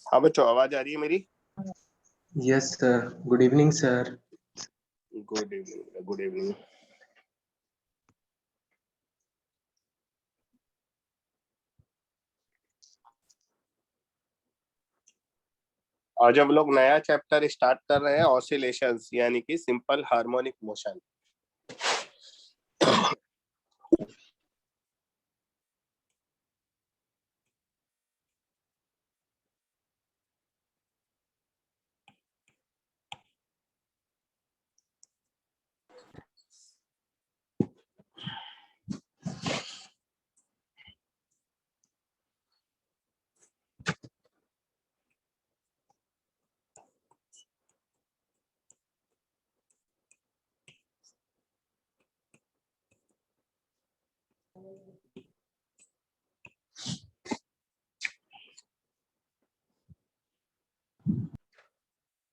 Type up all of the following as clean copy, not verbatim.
हाँ बच्चों, आवाज आ रही है मेरी? Yes sir. Good evening sir. Good evening, good evening. आज हम लोग नया चैप्टर स्टार्ट कर रहे हैं, ऑसिलेशंस यानी कि सिंपल हार्मोनिक मोशन।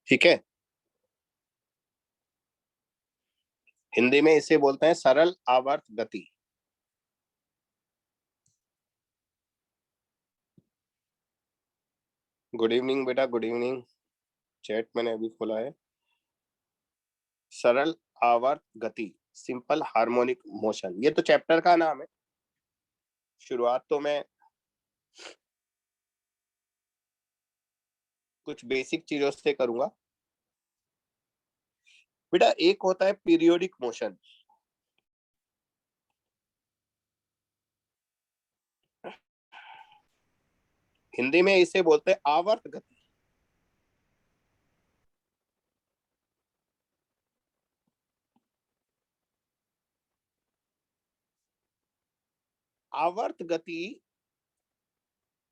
ठीक है, हिंदी में इसे बोलते हैं सरल आवर्त गति। गुड इवनिंग बेटा, गुड इवनिंग। चैट मैंने अभी खोला है। सरल आवर्त गति, सिंपल हार्मोनिक मोशन, ये तो चैप्टर का नाम है। शुरुआत तो मैं कुछ बेसिक चीजों से करूंगा। बेटा, एक होता है पीरियोडिक मोशन, हिंदी में इसे बोलते हैं आवर्त गति। आवर्त गति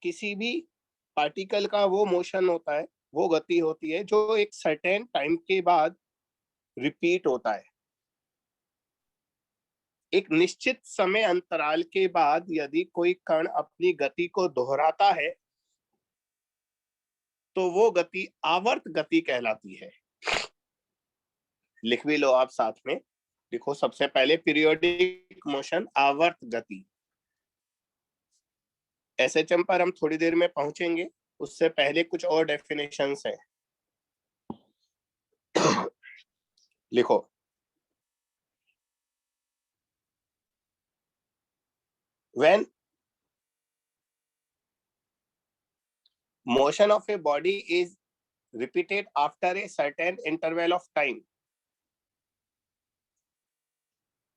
किसी भी पार्टिकल का वो मोशन होता है, वो गति होती है जो एक सर्टेन टाइम के बाद रिपीट होता है। एक निश्चित समय अंतराल के बाद यदि कोई कण अपनी गति को दोहराता है तो वो गति आवर्त गति कहलाती है। लिख भी लो आप साथ में, लिखो सबसे पहले पीरियोडिक मोशन, आवर्त गति। एसएचएम पर हम थोड़ी देर में पहुंचेंगे, उससे पहले कुछ और डेफिनेशंस हैं। लिखो, when motion of a body is repeated after a certain interval of time,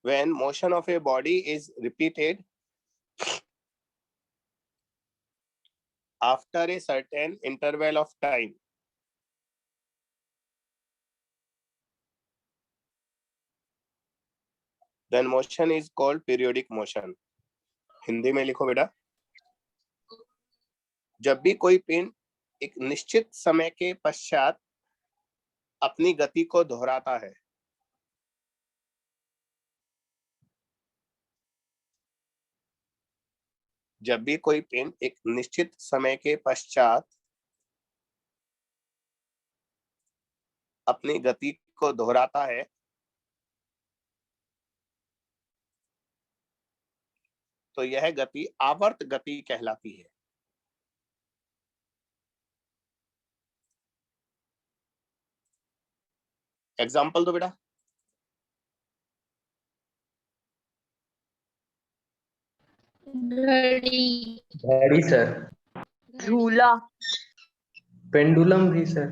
when motion of a body is repeated after a certain interval of time, then motion is called periodic motion. Hindi में लिखो बेटा, जब भी कोई पिंड एक निश्चित समय के पश्चात अपनी गति को दोहराता है, जब भी कोई पिंड एक निश्चित समय के पश्चात अपनी गति को दोहराता है तो यह गति आवर्त गति कहलाती है। एग्जाम्पल दो बेटा। घड़ी, घड़ी सर। झूला, पेंडुलम भी सर।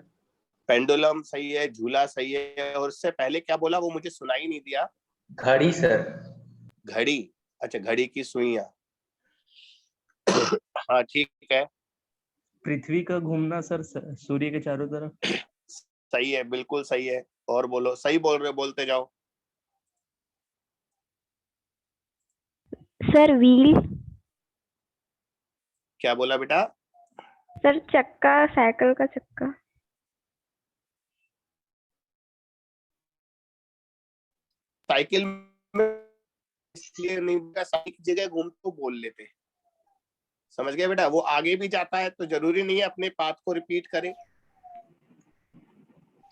पेंडुलम सही है, झूला सही है, और उससे पहले क्या बोला वो मुझे सुनाई नहीं दिया। घड़ी सर। घड़ी, अच्छा घड़ी की सुइयां। हाँ ठीक है, पृथ्वी का घूमना सर, सूर्य के चारों तरफ। सही है, बिल्कुल सही है। और बोलो, सही बोल रहे, बोलते जाओ। सर व्हील, क्या बोला बेटा? सर चक्का, साइकिल का चक्का। साइकिल में इसलिए नहीं, साइकिल की जगह घूम तो बोल लेते। समझ गए बेटा? वो आगे भी जाता है तो जरूरी नहीं है अपने पाथ को रिपीट करे।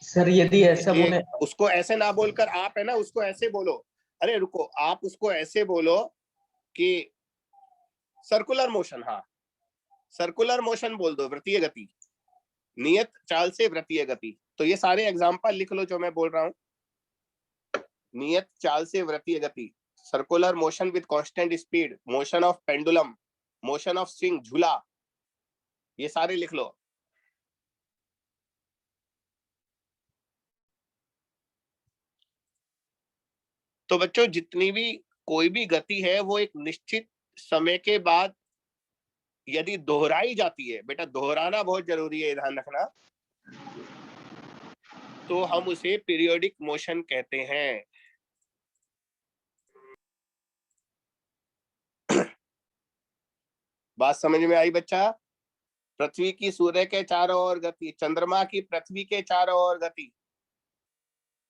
सर यदि ऐसा बोले, उसको ऐसे ना बोलकर आप है ना उसको ऐसे बोलो, अरे रुको, आप उसको ऐसे बोलो कि सर्कुलर मोशन, हाँ सर्कुलर मोशन बोल दो, वृत्तीय गति। नियत चाल से वृत्तीय गति। तो ये सारे एग्जांपल लिख लो जो मैं बोल रहा हूँ। नियत चाल से वृत्तीय गति, circular motion with constant speed, motion of pendulum, motion of swing, झूला, ये सारे लिख लो। तो बच्चों जितनी भी कोई भी गति है वो एक निश्चित समय के बाद यदि दोहराई जाती है, बेटा दोहराना बहुत जरूरी है, ध्यान रखना, तो हम उसे पीरियोडिक मोशन कहते हैं। बात समझ में आई बच्चा? पृथ्वी की सूर्य के चारों ओर गति, चंद्रमा की पृथ्वी के चारों ओर गति,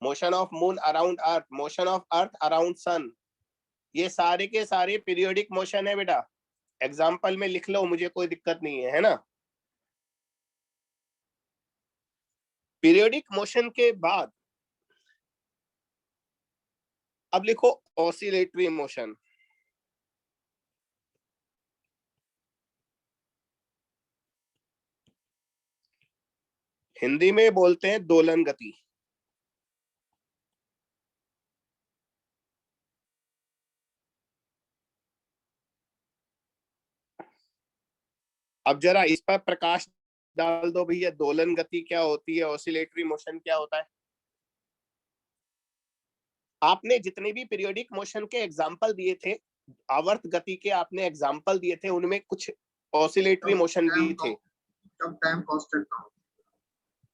motion of moon around earth, motion of earth around sun, ये सारे के सारे पीरियोडिक मोशन है बेटा। एग्जाम्पल में लिख लो, मुझे कोई दिक्कत नहीं है ना। पीरियोडिक मोशन के बाद अब लिखो ऑसिलेटरी मोशन। हिंदी में बोलते हैं दोलन गति। अब जरा इस पर प्रकाश डाल दो भैया, दोलन गति क्या होती है, ऑसिलेटरी मोशन क्या होता है। आपने जितने भी पीरियोडिक मोशन के एग्जाम्पल दिए थे, आवर्त गति के आपने एग्जाम्पल दिए थे, उनमें कुछ ऑसिलेटरी मोशन भी थे। टाइम कांस्टेंट ना हो।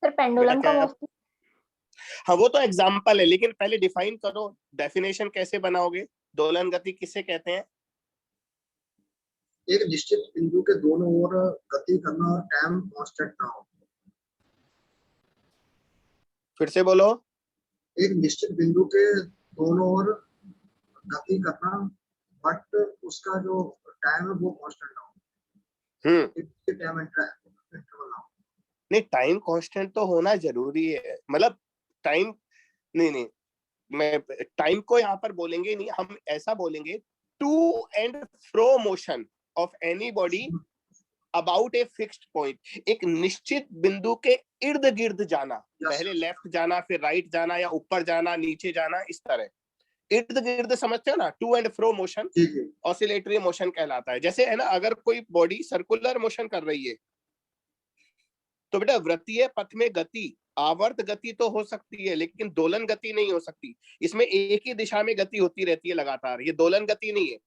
सर पेंडुलम का मोशन। हाँ वो तो एग्जाम्पल है, लेकिन पहले डिफाइन करो, डेफिनेशन कैसे बनाओगे, दोलन गति किसे कहते हैं? एक निश्चित बिंदु के दोनों ओर गति करना और टाइम कांस्टेंट ना हो। फिर से बोलो। एक निश्चित बिंदु के दोनों ओर गति करना, बट उसका जो टाइम है वो कांस्टेंट ना हो। टाइम इंटरवल ना हो। नहीं, टाइम कांस्टेंट तो होना जरूरी है, मतलब टाइम नहीं, मैं टाइम को यहाँ पर बोलेंगे नहीं, हम ऐसा बोलेंगे to and fro motion of any body about a fixed point, एक निश्चित बिंदु के इर्द गिर्द जाना, पहले लेफ्ट जाना, फिर राइट जाना, या ऊपर जाना, नीचे जाना, इस तरह इर्द गिर्द, समझते हो ना? To and fro motion oscillatory motion कहलाता है। जैसे है ना, अगर कोई बॉडी सर्कुलर मोशन कर रही है तो बेटा वृत्तीय पथ में गति, आवर्त गति तो हो सकती है, लेकिन दोलन गति नहीं हो सकती। इसमें एक ही दिशा में गति होती रहती है लगातार, ये दोलन गति नहीं है।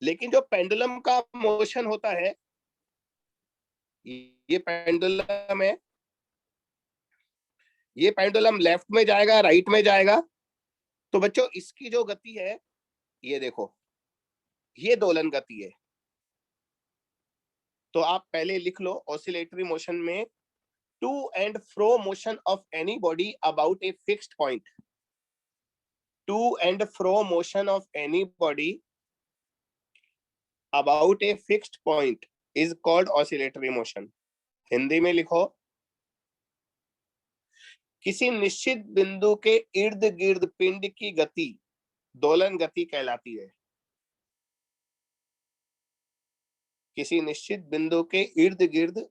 लेकिन जो पेंडुलम का मोशन होता है, ये पेंडुलम है, ये पेंडुलम लेफ्ट में जाएगा, राइट में जाएगा, तो बच्चों इसकी जो गति है, ये देखो, ये दोलन गति है। तो आप पहले लिख लो ऑसिलेटरी मोशन में to and fro motion of any body about a fixed point. To and fro motion of any body about a fixed point is called oscillatory motion. Hindi में लिखो, किसी निश्चित बिंदु के इर्द गिर्द पिंड की गति दोलन गति कहलाती है। किसी निश्चित बिंदु के इर्द गिर्द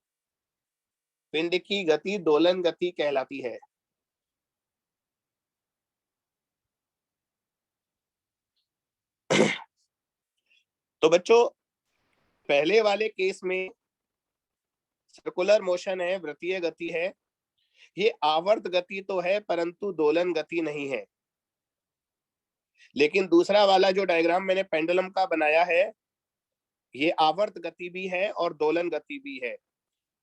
पिंड की गति दोलन गति कहलाती है। तो बच्चों पहले वाले केस में सर्कुलर मोशन है, वृत्तीय गति है, ये आवर्त गति तो है परंतु दोलन गति नहीं है। लेकिन दूसरा वाला जो डायग्राम मैंने पेंडुलम का बनाया है, ये आवर्त गति भी है और दोलन गति भी है।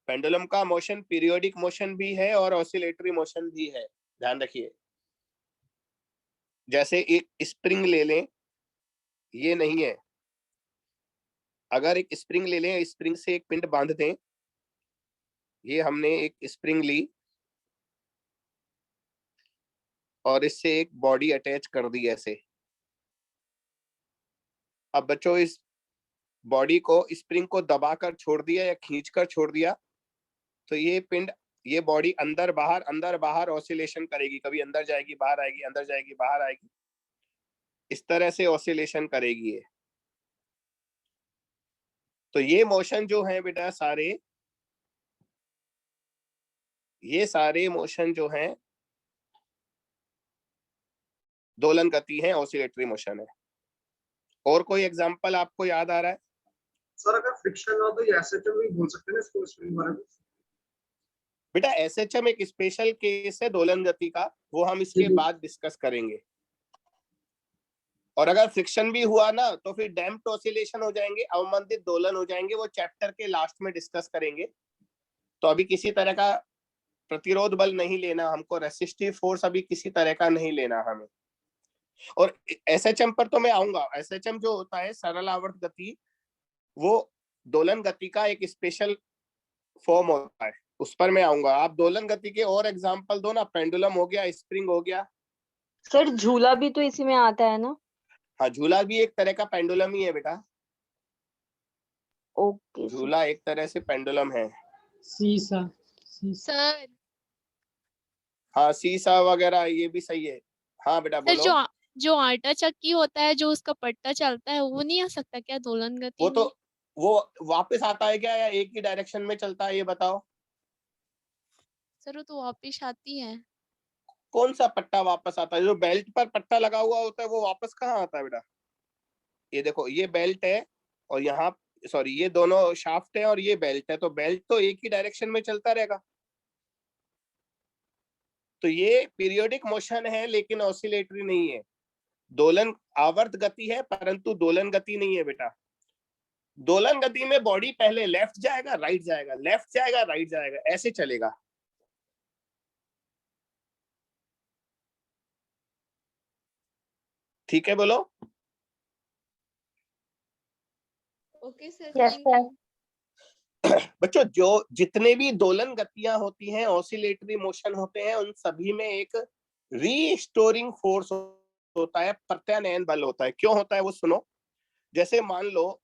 पेंडुलम का मोशन पीरियोडिक मोशन भी है और ऑसिलेटरी मोशन भी है, ध्यान रखिए। जैसे एक स्प्रिंग ले लें, ये नहीं है, अगर एक स्प्रिंग ले लें, स्प्रिंग से एक पिंड बांध दें, ये हमने एक स्प्रिंग ली और इससे एक बॉडी अटैच कर दी ऐसे। अब बच्चों इस बॉडी को, स्प्रिंग को दबाकर छोड़ दिया या खींचकर छोड़ दिया, तो ये पिंड, ये बॉडी अंदर बाहर ऑसिलेशन करेगी, कभी अंदर जाएगी बाहर आएगी, अंदर जाएगी बाहर आएगी, इस तरह से ऑसिलेशन करेगी ये। तो ये मोशन जो है बेटा सारे ये सारे मोशन जो हैं दोलन गति है, ऑसिलेटरी मोशन है। और कोई एग्जांपल आपको याद आ रहा है? सर अगर फ्रिक्शन ना हो तो ये एसएचएम भी बोल सकते हैं ना इसको, स्प्रिंग बारे में। बेटा एसएचएम एक स्पेशल केस है दोलन गति का, वो हम इसके बाद डिस्कस करेंगे। और अगर फ्रिक्शन भी हुआ ना तो फिर डैम्प्ड ऑसिलेशन हो जाएंगे, अवमंदित दोलन हो जाएंगे, वो चैप्टर के लास्ट में डिस्कस करेंगे। तो अभी किसी तरह का प्रतिरोध बल नहीं लेना हमको, रेसिस्टिव फोर्स अभी किसी तरह का नहीं लेना हमें। और एसएचएम पर तो मैं आऊंगा। एसएचएम जो होता है सरल आवर्त गति, वो दोलन गति का एक स्पेशल फॉर्म होता है, उस पर मैं आऊंगा। आप दोलन गति के और एग्जांपल दो ना, पेंडुलम हो गया, स्प्रिंग हो गया। सर झूला भी तो इसी में आता है ना? हाँ, झूला भी एक तरह का पेंडुलम ही है बेटा। ओके झूला एक तरह से पेंडुलम है। सीसा सर हाँ, सीसा वगैरह ये भी सही है। हाँ बेटा सर बोलो। जो आटा चक्की होता है, जो उसका पट्टा चलता है, वो नहीं आ सकता क्या दोलन गति वो में? तो वो वापस आता है क्या या एक ही डायरेक्शन में चलता है, ये बताओ। सर वो तो वापिस आती है। कौन सा पट्टा वापस आता है? जो बेल्ट पर पट्टा लगा हुआ होता है वो वापस कहाँ आता है बेटा? ये देखो, ये बेल्ट है और यहाँ सॉरी ये दोनों शाफ्ट है और ये बेल्ट है, तो बेल्ट तो एक ही डायरेक्शन में चलता रहेगा। तो ये पीरियोडिक मोशन है लेकिन ऑसिलेटरी नहीं है। दोलन आवर्त गति है परंतु दोलन गति नहीं है बेटा। दोलन गति में बॉडी पहले लेफ्ट जाएगा, राइट जाएगा, लेफ्ट जाएगा, राइट जाएगा, ऐसे चलेगा। ठीक है, बोलो। Okay sir, yes thank sir. You. बच्चों, जो जितने भी दोलन गतियां होती हैं, ऑसिलेटरी मोशन होते हैं, उन सभी में एक रीस्टोरिंग फोर्स होता है, प्रत्यानयन बल होता है। क्यों होता है वो सुनो। जैसे मान लो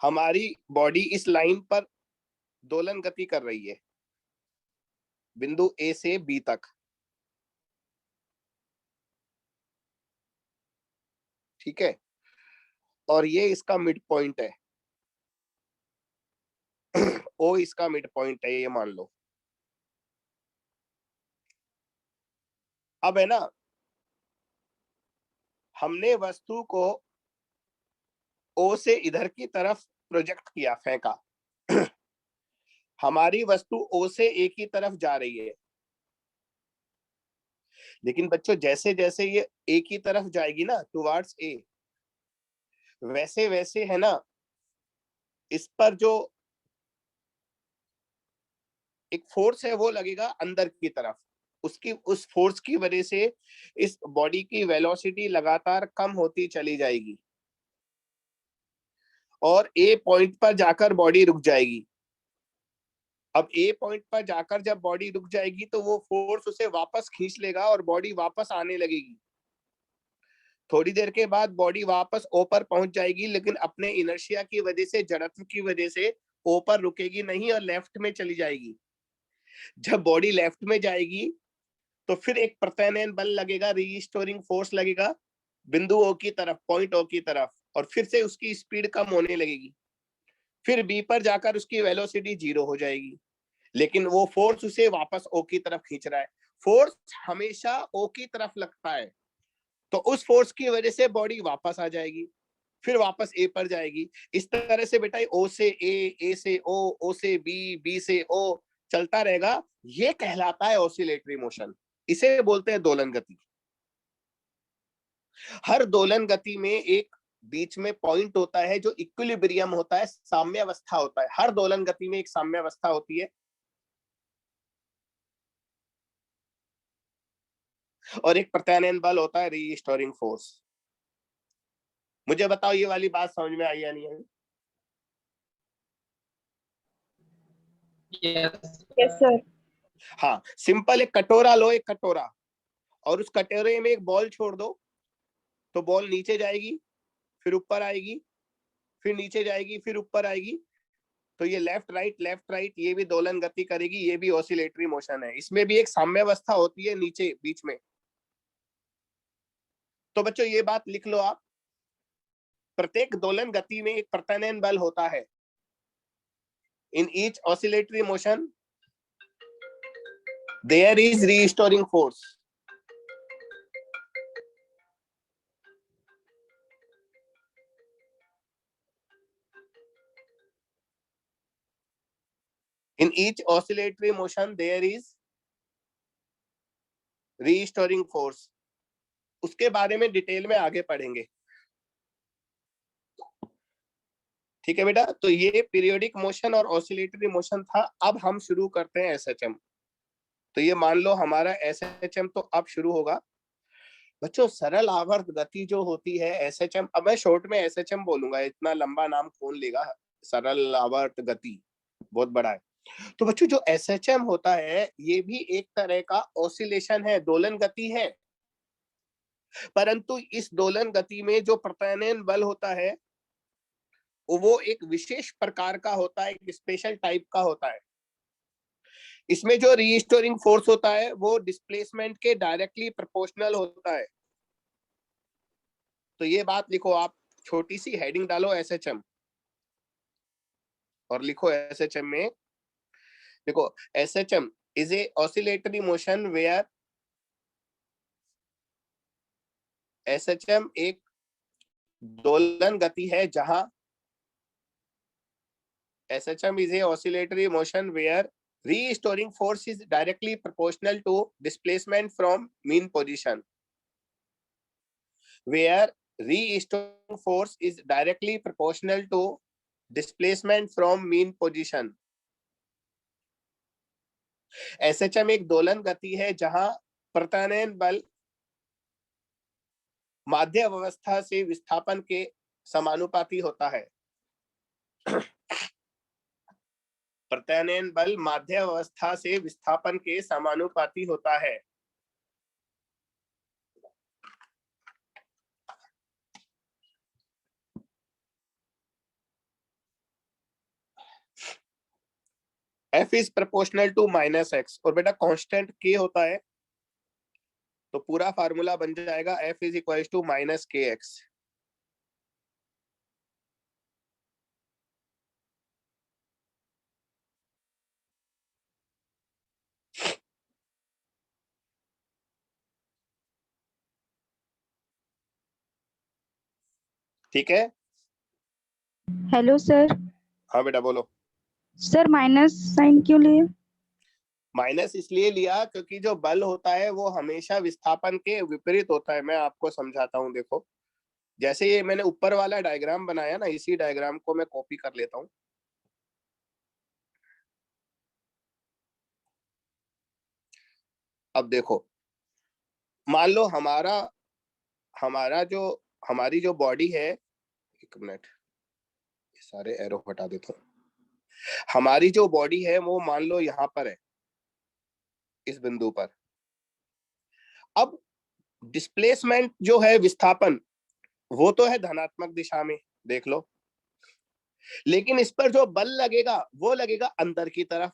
हमारी बॉडी इस लाइन पर दोलन गति कर रही है, बिंदु ए से बी तक, ठीक है, और ये इसका मिड पॉइंट है, ओ इसका मिड पॉइंट है, ये मान लो। अब है ना, हमने वस्तु को ओ से इधर की तरफ प्रोजेक्ट किया, फेंका। हमारी वस्तु ओ से ए की तरफ जा रही है, लेकिन बच्चों जैसे जैसे ये ए की तरफ जाएगी ना, टुवार्ड्स ए, वैसे वैसे है ना, इस पर जो एक फोर्स है वो लगेगा अंदर की तरफ। उस फोर्स की वजह से इस बॉडी की वेलोसिटी लगातार कम होती चली जाएगी और ए पॉइंट पर जाकर बॉडी रुक जाएगी। अब ए पॉइंट पर जाकर जब बॉडी रुक जाएगी तो वो फोर्स उसे वापस खींच लेगा और बॉडी वापस आने लगेगी। थोड़ी देर के बाद बॉडी वापस ओ पर पहुंच जाएगी, लेकिन अपने इनर्शिया की वजह से, जड़त्व की वजह से ओ पर रुकेगी नहीं और लेफ्ट में चली जाएगी। जब बॉडी लेफ्ट में जाएगी तो फिर एक प्रत्यानयन बल लगेगा, रीस्टोरिंग फोर्स लगेगा बिंदु ओ की तरफ, पॉइंट ओ की तरफ, और फिर से उसकी स्पीड कम होने लगेगी। फिर बी पर जाकर उसकी वेलोसिटी 0 हो जाएगी, लेकिन वो फोर्स उसे वापस ओ की तरफ खींच रहा है। फोर्स हमेशा ओ की तरफ लगता है, तो उस फोर्स की वजह से बॉडी वापस आ जाएगी, फिर वापस ए पर जाएगी। इस तरह से बेटा ओ से ए से ओ से बी, बी से ओ चलता रहेगा। ये कहलाता है ऑसिलेटरी मोशन, इसे बोलते हैं दोलन गति। हर दोलन गति में एक बीच में पॉइंट होता है जो इक्विलिब्रियम होता है, साम्यावस्था होता है। हर दोलन गति में एक साम्यावस्था होती है और एक प्रत्यानयन बल होता है, रीस्टोरिंग फोर्स। मुझे बताओ ये वाली बात समझ में आई या नहीं आई? Yes sir. हाँ, सिंपल। एक कटोरा लो, एक कटोरा, और उस कटोरे में एक बॉल छोड़ दो, तो बॉल नीचे जाएगी, फिर ऊपर आएगी, फिर नीचे जाएगी, फिर ऊपर आएगी। तो ये लेफ्ट राइट ये भी दोलन गति करेगी, ये भी ऑसिलेटरी मोशन है। इसमें भी एक साम्यावस्था होती है नीचे बीच में। तो बच्चों ये बात लिख लो आप, प्रत्येक दोलन गति में एक प्रत्यानयन बल होता है। In each oscillatory motion there is restoring force. In each oscillatory motion there is restoring force. उसके बारे में डिटेल में आगे पढ़ेंगे, ठीक है बेटा। तो ये पीरियोडिक मोशन और ऑसिलेटरी मोशन था। अब हम शुरू करते हैं एसएचएम। तो ये मान लो हमारा एसएचएम तो अब शुरू होगा बच्चों। सरल आवर्त गति जो होती है एसएचएम, अब मैं शॉर्ट में एसएचएम बोलूंगा, इतना लंबा नाम कौन लेगा। सरल आवर्त गति बहुत बड़ा है। तो बच्चों जो एसएचएम होता है ये भी एक तरह का ऑसिलेशन है, दोलन गति है। परंतु इस दोलन गति में जो प्रत्यानयन बल होता है वो एक विशेष प्रकार का होता है, एक स्पेशल टाइप का होता है। इसमें जो रीस्टोरिंग फोर्स होता है वो डिस्प्लेसमेंट के डायरेक्टली प्रोपोर्शनल होता है। तो ये बात लिखो आप, छोटी सी हेडिंग डालो एसएचएम और लिखो एसएचएम में, देखो SHM is a oscillatory motion where, SHM एक दोलन गति है जहां, SHM is a oscillatory motion where restoring force is directly proportional to displacement from mean position, where restoring force is directly proportional to displacement from mean position. SHM एक दोलन गति है जहां प्रत्यानयन बल माध्य अवस्था से विस्थापन के समानुपाती होता है। प्रत्यानयन बल माध्य अवस्था से विस्थापन के समानुपाती होता है। F is proportional to minus x और बेटा कांस्टेंट k होता है तो पूरा फार्मूला बन जाएगा F is equals to minus kx। ठीक है। Hello sir. हाँ बेटा बोलो। सर माइनस साइन क्यों लिए? माइनस इसलिए लिया क्योंकि जो बल होता है वो हमेशा विस्थापन के विपरीत होता है। मैं आपको समझाता हूँ, देखो जैसे ये मैंने ऊपर वाला डायग्राम बनाया ना, इसी डायग्राम को मैं कॉपी कर लेता हूँ। अब देखो मान लो हमारी जो बॉडी है, एक मिनट ये सारे एरो हटा देता हूँ। हमारी जो बॉडी है वो मान लो यहाँ पर है, इस बिंदु पर। अब डिस्प्लेसमेंट जो है विस्थापन वो तो है धनात्मक दिशा में, देख लो, लेकिन इस पर जो बल लगेगा वो लगेगा अंदर की तरफ।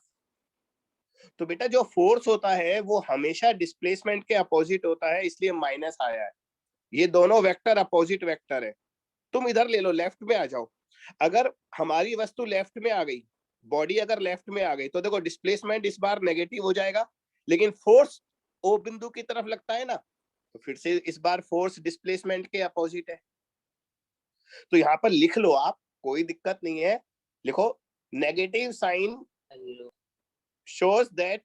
तो बेटा जो फोर्स होता है वो हमेशा डिस्प्लेसमेंट के अपोजिट होता है, इसलिए माइनस आया है। ये दोनों वेक्टर अपोजिट वेक्टर है। तुम इधर ले लो, लेफ्ट में आ जाओ। अगर हमारी वस्तु लेफ्ट में आ गई, बॉडी अगर लेफ्ट में आ गई तो देखो डिस्प्लेसमेंट इस बार नेगेटिव हो जाएगा, लेकिन फोर्स ओ बिंदु की तरफ लगता है ना, तो फिर से इस बार फोर्स डिस्प्लेसमेंट के अपोजिट है। तो यहाँ पर लिख लो आप, कोई दिक्कत नहीं है, लिखो negative sign shows that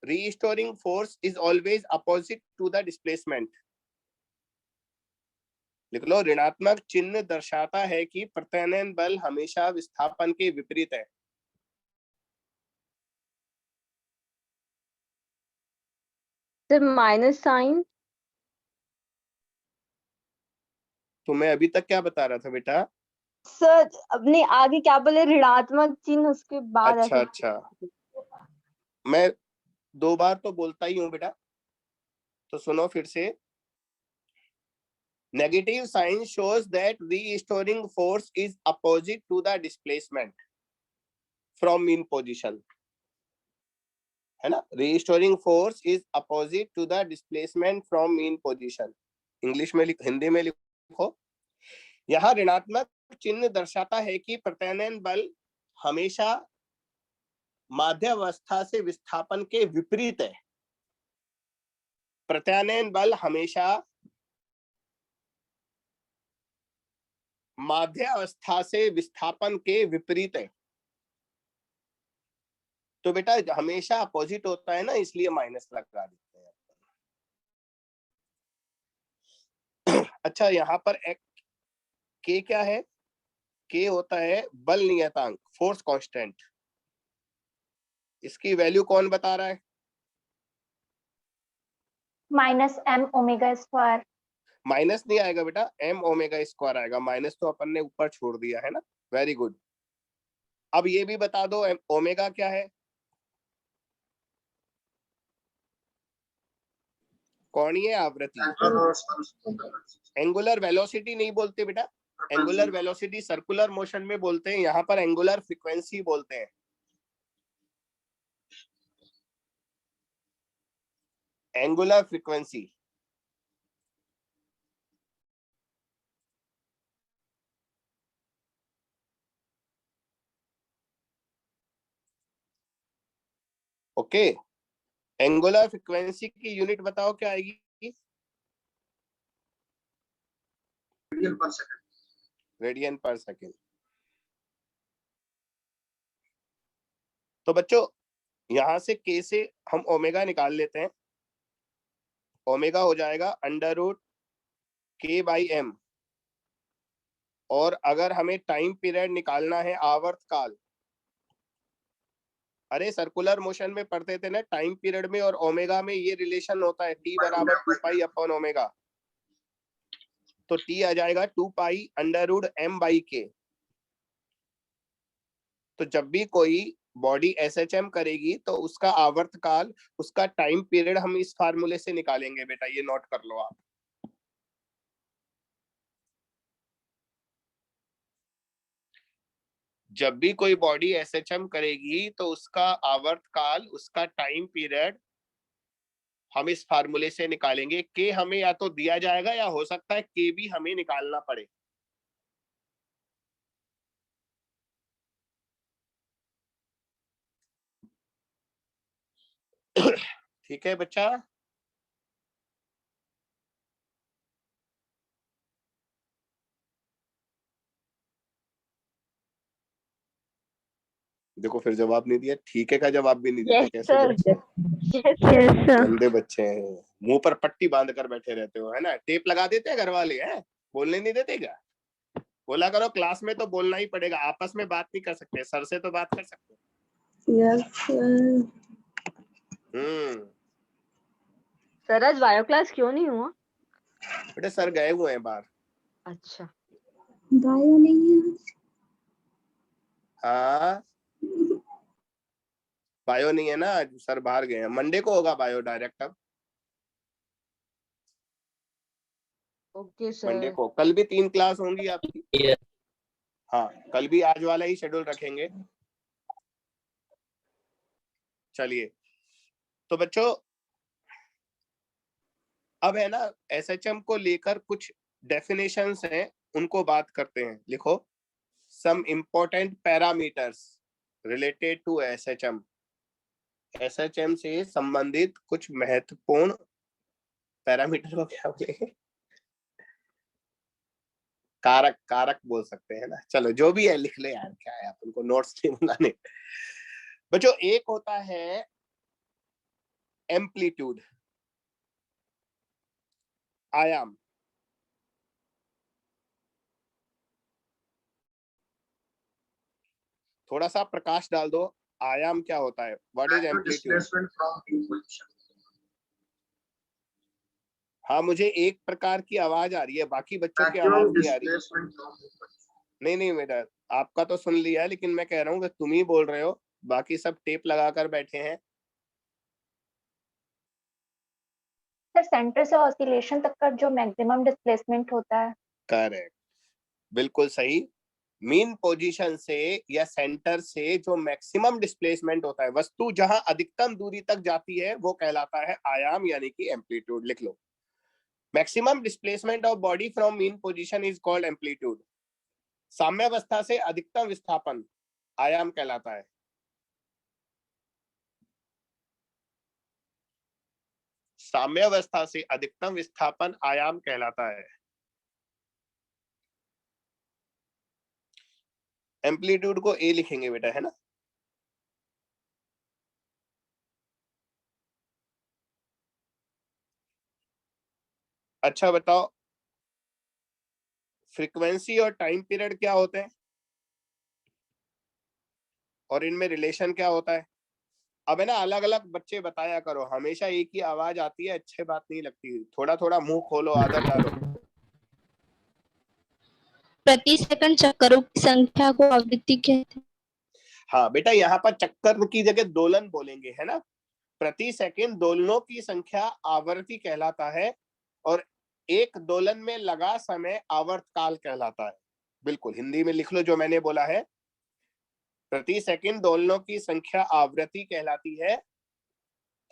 restoring force is always opposite to the displacement। लिख लो ऋणात्मक चिन्ह दर्शाता है कि प्रत्यानयन बल हमेशा विस्थापन के विपरीत है। सर माइनस साइन, तो मैं अभी तक क्या बता रहा था बेटा? सर अपने आगे क्या बोले, ऋणात्मक चिन्ह उसके बाद अच्छा ऐसे- अच्छा, मैं 2 बार तो बोलता ही हूँ बेटा, तो सुनो फिर से। Negative sign shows that restoring force is opposite to the displacement from mean position, है ना? restoring force is opposite to the displacement from mean position। English में हिंदी में लिखो, यहाँ ऋणात्मक चिन्ह दर्शाता है कि प्रत्यानयन बल हमेशा माध्य अवस्था से विस्थापन के विपरीत है। प्रत्यानयन बल हमेशा माध्य अवस्था से विस्थापन के विपरीत है। तो बेटा हमेशा अपोजिट होता है ना, इसलिए माइनस लगा देते हैं। अच्छा, यहाँ पर के क्या है? के होता है बल नियतांक, फोर्स कांस्टेंट। इसकी वैल्यू कौन बता रहा है? -m⍵²। माइनस नहीं आएगा बेटा, m⍵² आएगा। माइनस तो अपन ने ऊपर छोड़ दिया है ना। Very good. अब ये भी बता दो ओमेगा क्या है? कोणीय आवृत्ति। एंगुलर वेलोसिटी नहीं बोलते बेटा, एंगुलर वेलोसिटी सर्कुलर मोशन में बोलते हैं, यहाँ पर एंगुलर फ्रीक्वेंसी बोलते हैं। Angular frequency. Okay, angular frequency की यूनिट बताओ क्या आएगी? रेडियन पर सेकंड। रेडियन पर सेकंड। तो बच्चों यहां से के से हम ओमेगा निकाल लेते हैं। ओमेगा हो जाएगा √k/m। और अगर हमें टाइम पीरियड निकालना है, आवर्तकाल, अरे सर्कुलर मोशन में पढ़ते थे ना, टाइम पीरियड में और ओमेगा में ये रिलेशन होता है, t बराबर 2π/ω। तो t आ जाएगा 2π√m/k। तो जब भी कोई बॉडी SHM करेगी तो उसका आवर्तकाल, उसका टाइम पीरियड हम इस फार्मूले से निकालेंगे बेटा, ये नोट कर लो आप। जब भी कोई बॉडी SHM करेगी तो उसका आवर्तकाल, उसका टाइम पीरियड हम इस फार्मूले से निकालेंगे। के हमें या तो दिया जाएगा या हो सकता है के भी हमें निकालना पड़े। ठीक है बच्चा। देखो फिर जवाब नहीं दिया, ठीक है का जवाब भी नहीं देते। कैसे बच्चे? गंदे बच्चे हैं, मुंह पर पट्टी बांध कर बैठे रहते हो, है ना। टेप लगा देते हैं घर वाले, हैं बोलने नहीं देते क्या? बोला करो, क्लास में तो बोलना ही पड़ेगा, आपस में बात नहीं कर सकते, सर से तो बात कर सकते। सर आज बायो क्लास क्यों नहीं हुआ? बेटा सर गए हुए हैं बाहर। अच्छा, बायो नहीं है। हाँ बायो नहीं है ना, सर बाहर गए हैं। मंडे को होगा बायो डायरेक्ट। अब ओके मंडे सर। को, कल भी 3 क्लास होंगी आपकी। हाँ कल भी आज वाला ही शेड्यूल रखेंगे। चलिए तो बच्चों अब है ना, SHM को लेकर कुछ डेफिनेशंस हैं, उनको बात करते हैं। लिखो, some important parameters related to SHM। SHM से संबंधित कुछ महत्वपूर्ण पैरामीटर को क्या बोलेंगे? कारक, कारक बोल सकते हैं ना। चलो जो भी है लिख ले यार, क्या है, अपन को नोट्स नहीं बनाने। बच्चों एक होता है एम्पलीट्यूड, आयाम। थोड़ा सा प्रकाश डाल दो, आयाम क्या होता है? What is amplitude? हाँ मुझे एक प्रकार की आवाज आ रही है, बाकी बच्चों की आवाज नहीं आ रही। नहीं नहीं बेटा, आपका तो सुन लिया, लेकिन मैं कह रहा हूँ कि तुम ही बोल रहे हो, बाकी सब टेप लगाकर बैठे हैं। सर सेंटर से ऑसिलेशन तक का जो मैक्सिमम डिस्प्लेसमेंट होता है। करेक्ट, बिल्कुल सही। मीन पोजीशन से या सेंटर से जो मैक्सिमम डिस्प्लेसमेंट होता है, वस्तु जहां अधिकतम दूरी तक जाती है, वो कहलाता है आयाम यानी कि एम्पलीट्यूड। लिख लो, maximum displacement of body from mean position is called amplitude. साम्यावस्था से अधिकतम विस्थापन आयाम कहलाता है। साम्यावस्था से अधिकतम विस्थापन आयाम कहलाता है। एम्पलीट्यूड को ए लिखेंगे बेटा, है ना। अच्छा बताओ, फ्रीक्वेंसी और टाइम पीरियड क्या होते हैं और इनमें रिलेशन क्या होता है? अब है ना, अलग अलग बच्चे बताया करो, हमेशा एक ही आवाज आती है, अच्छी बात नहीं लगती। थोड़ा थोड़ा मुंह खोलो, आदत डालो। प्रति सेकंड चक्करों की संख्या को आवृत्ति कहते हैं। हाँ बेटा, यहाँ पर चक्कर की जगह दोलन बोलेंगे, है ना। प्रति सेकंड दोलनों की संख्या आवृत्ति कहलाता है और एक दोलन में लगा समय आवर्तकाल कहलाता है। बिल्कुल हिंदी में लिख लो जो मैंने बोला है। प्रति सेकंड दोलनों की संख्या आवृत्ति कहलाती है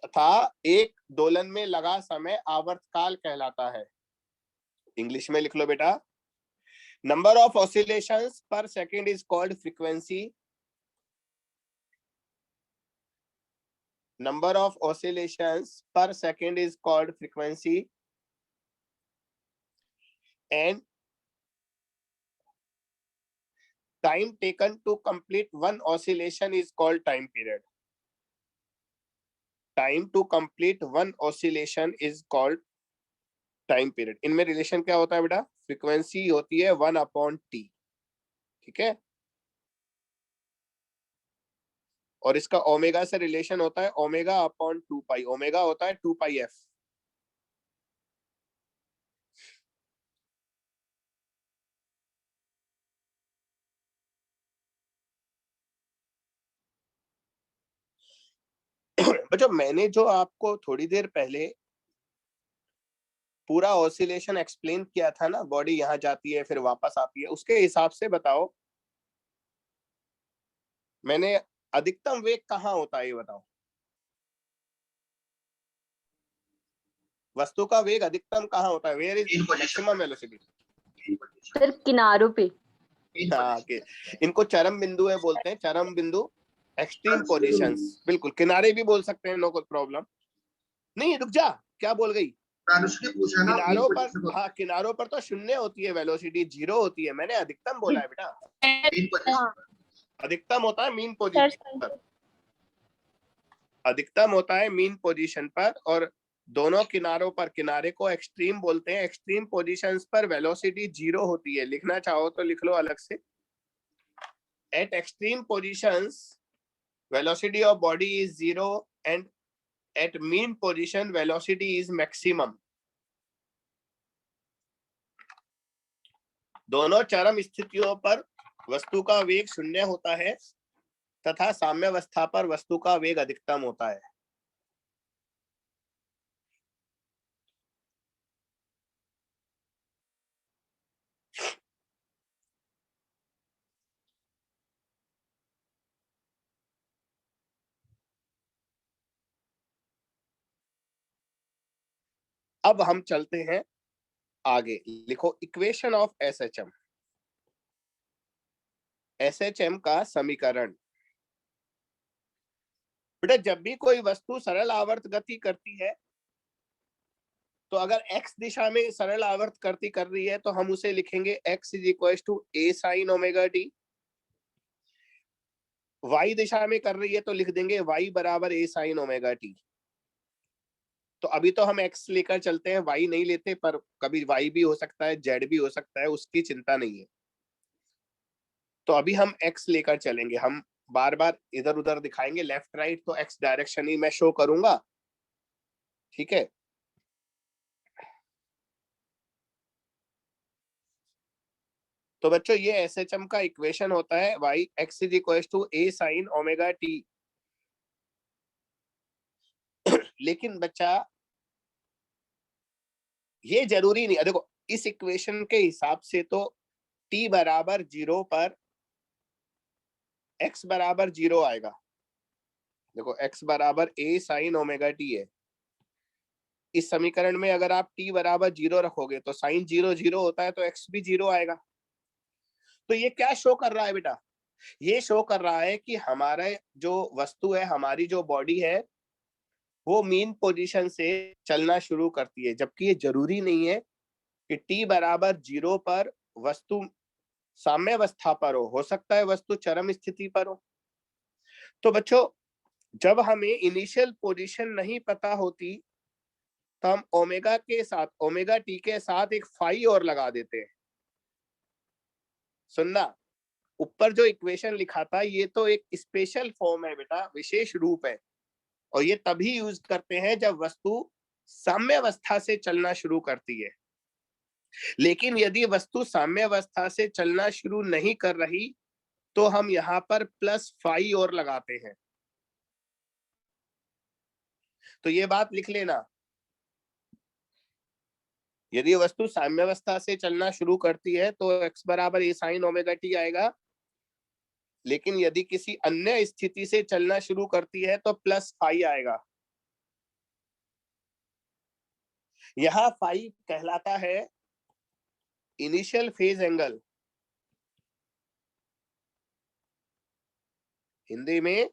तथा एक दोलन में लगा समय आवर्तकाल कहलाता है। इंग्लिश में लिख लो बेटा। नंबर ऑफ ऑसिलेशंस पर second is called frequency. Number of oscillations per second is called frequency, and time taken to complete one oscillation is called time period. Time to complete one oscillation is called time period. इनमें relation क्या होता है बेटा? Frequency होती है 1/t, ठीक है, और इसका ओमेगा से रिलेशन होता है ओमेगा/2π। ओमेगा होता है 2πf। बच्चों, मैंने जो आपको थोड़ी देर पहले पूरा ऑसिलेशन एक्सप्लेन किया था ना, बॉडी यहाँ जाती है फिर वापस आती है, उसके हिसाब से बताओ मैंने अधिकतम वेग कहाँ होता है, ये बताओ। वस्तु का वेग अधिकतम कहाँ होता है? Where is maximum velocity? सिर्फ किनारों पे। हाँ, इनको चरम बिंदु है बोलते हैं, चरम बिंदु, एक्सट्रीम पोजीशंस। बिल्कुल, किनारे भी बोल सकते हैं, नो कोई प्रॉब्लम नहीं। रुक जा, क्या बोल गई? किनारों पर, हाँ किनारों पर तो शून्य होती है, वेलोसिटी 0 होती है। मैंने अधिकतम बोला है बेटा। अधिकतम होता है मीन पोजीशन पर, अधिकतम होता है मीन पोजीशन पर, और दोनों किनारों पर, किनारे को एक्सट्रीम बोलते हैं, एक्सट्रीम पोजीशंस पर वेलोसिटी 0 होती है। लिखना चाहो तो लिख लो अलग से। At extreme positions velocity of body is 0 and at mean position velocity is maximum. दोनों चरम स्थितियों पर वस्तु का वेग 0 होता है तथा साम्यावस्था पर वस्तु का वेग अधिकतम होता है। अब हम चलते हैं आगे। लिखो इक्वेशन ऑफ एसएचएम। एसएचएम का समीकरण। बेटा, जब भी कोई वस्तु सरल आवर्त गति करती है, तो अगर x दिशा में सरल आवर्त गति कर रही है तो हम उसे लिखेंगे x is equal to a sin omega t। y दिशा में कर रही है तो लिख देंगे y बराबर a sin ओमेगा t। तो अभी तो हम x लेकर चलते हैं, y नहीं लेते, पर कभी y भी हो सकता है, z भी हो सकता है, उसकी चिंता नहीं है। तो अभी हम x लेकर चलेंगे। हम बार बार इधर उधर दिखाएंगे, लेफ्ट राइट, तो x डायरेक्शन ही मैं शो करूंगा, ठीक है। तो बच्चों, ये एसएचएम का इक्वेशन होता है y x is equal to a sin omega t। लेकिन बच्चा, ये जरूरी नहीं। देखो, इस इक्वेशन के हिसाब से तो t बराबर 0 पर x बराबर 0 आएगा। देखो, x बराबर a sin ओमेगा t है। इस समीकरण में अगर आप t बराबर 0 रखोगे तो साइन 0 0 होता है, तो x भी 0 आएगा। तो ये क्या शो कर रहा है बेटा? ये शो कर रहा है कि हमारा जो वस्तु है, हमारी जो बॉडी है, वो मीन पोजीशन से चलना शुरू करती है, जबकि ये जरूरी नहीं है कि t बराबर 0 पर वस्तु साम्यावस्था पर हो सकता है वस्तु चरम स्थिति पर हो। तो बच्चों, जब हमें इनिशियल पोजीशन नहीं पता होती तो हम ओमेगा के साथ, ओमेगा टी के साथ एक फाई और लगा देते हैं। सुनना, ऊपर जो इक्वेशन लिखा था ये तो एक स्पेशल फॉर्म है बेटा, विशेष रूप है, और ये तभी यूज करते हैं जब वस्तु साम्यावस्था से चलना शुरू करती है। लेकिन यदि वस्तु साम्यावस्था से चलना शुरू नहीं कर रही तो हम यहाँ पर प्लस फाई और लगाते हैं। तो ये बात लिख लेना, यदि वस्तु साम्यावस्था से चलना शुरू करती है तो x बराबर a sin ओमेगा टी आएगा, लेकिन यदि किसी अन्य स्थिति से चलना शुरू करती है तो प्लस फाई आएगा। यहां फाई कहलाता है इनिशियल फेज एंगल, हिंदी में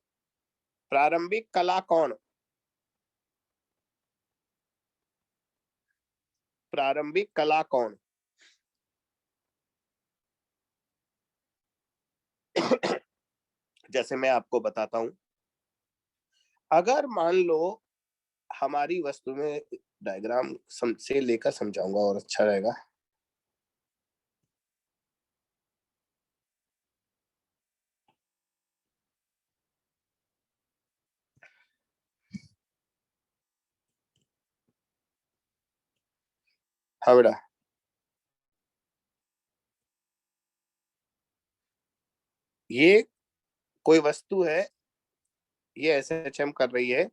प्रारंभिक कला कोण। प्रारंभिक कला कोण जैसे मैं आपको बताता हूं, अगर मान लो हमारी वस्तु में, डायग्राम से लेकर समझाऊंगा और अच्छा रहेगा। हाँ बेटा, ये कोई वस्तु है, ये एसएचएम कर रही है,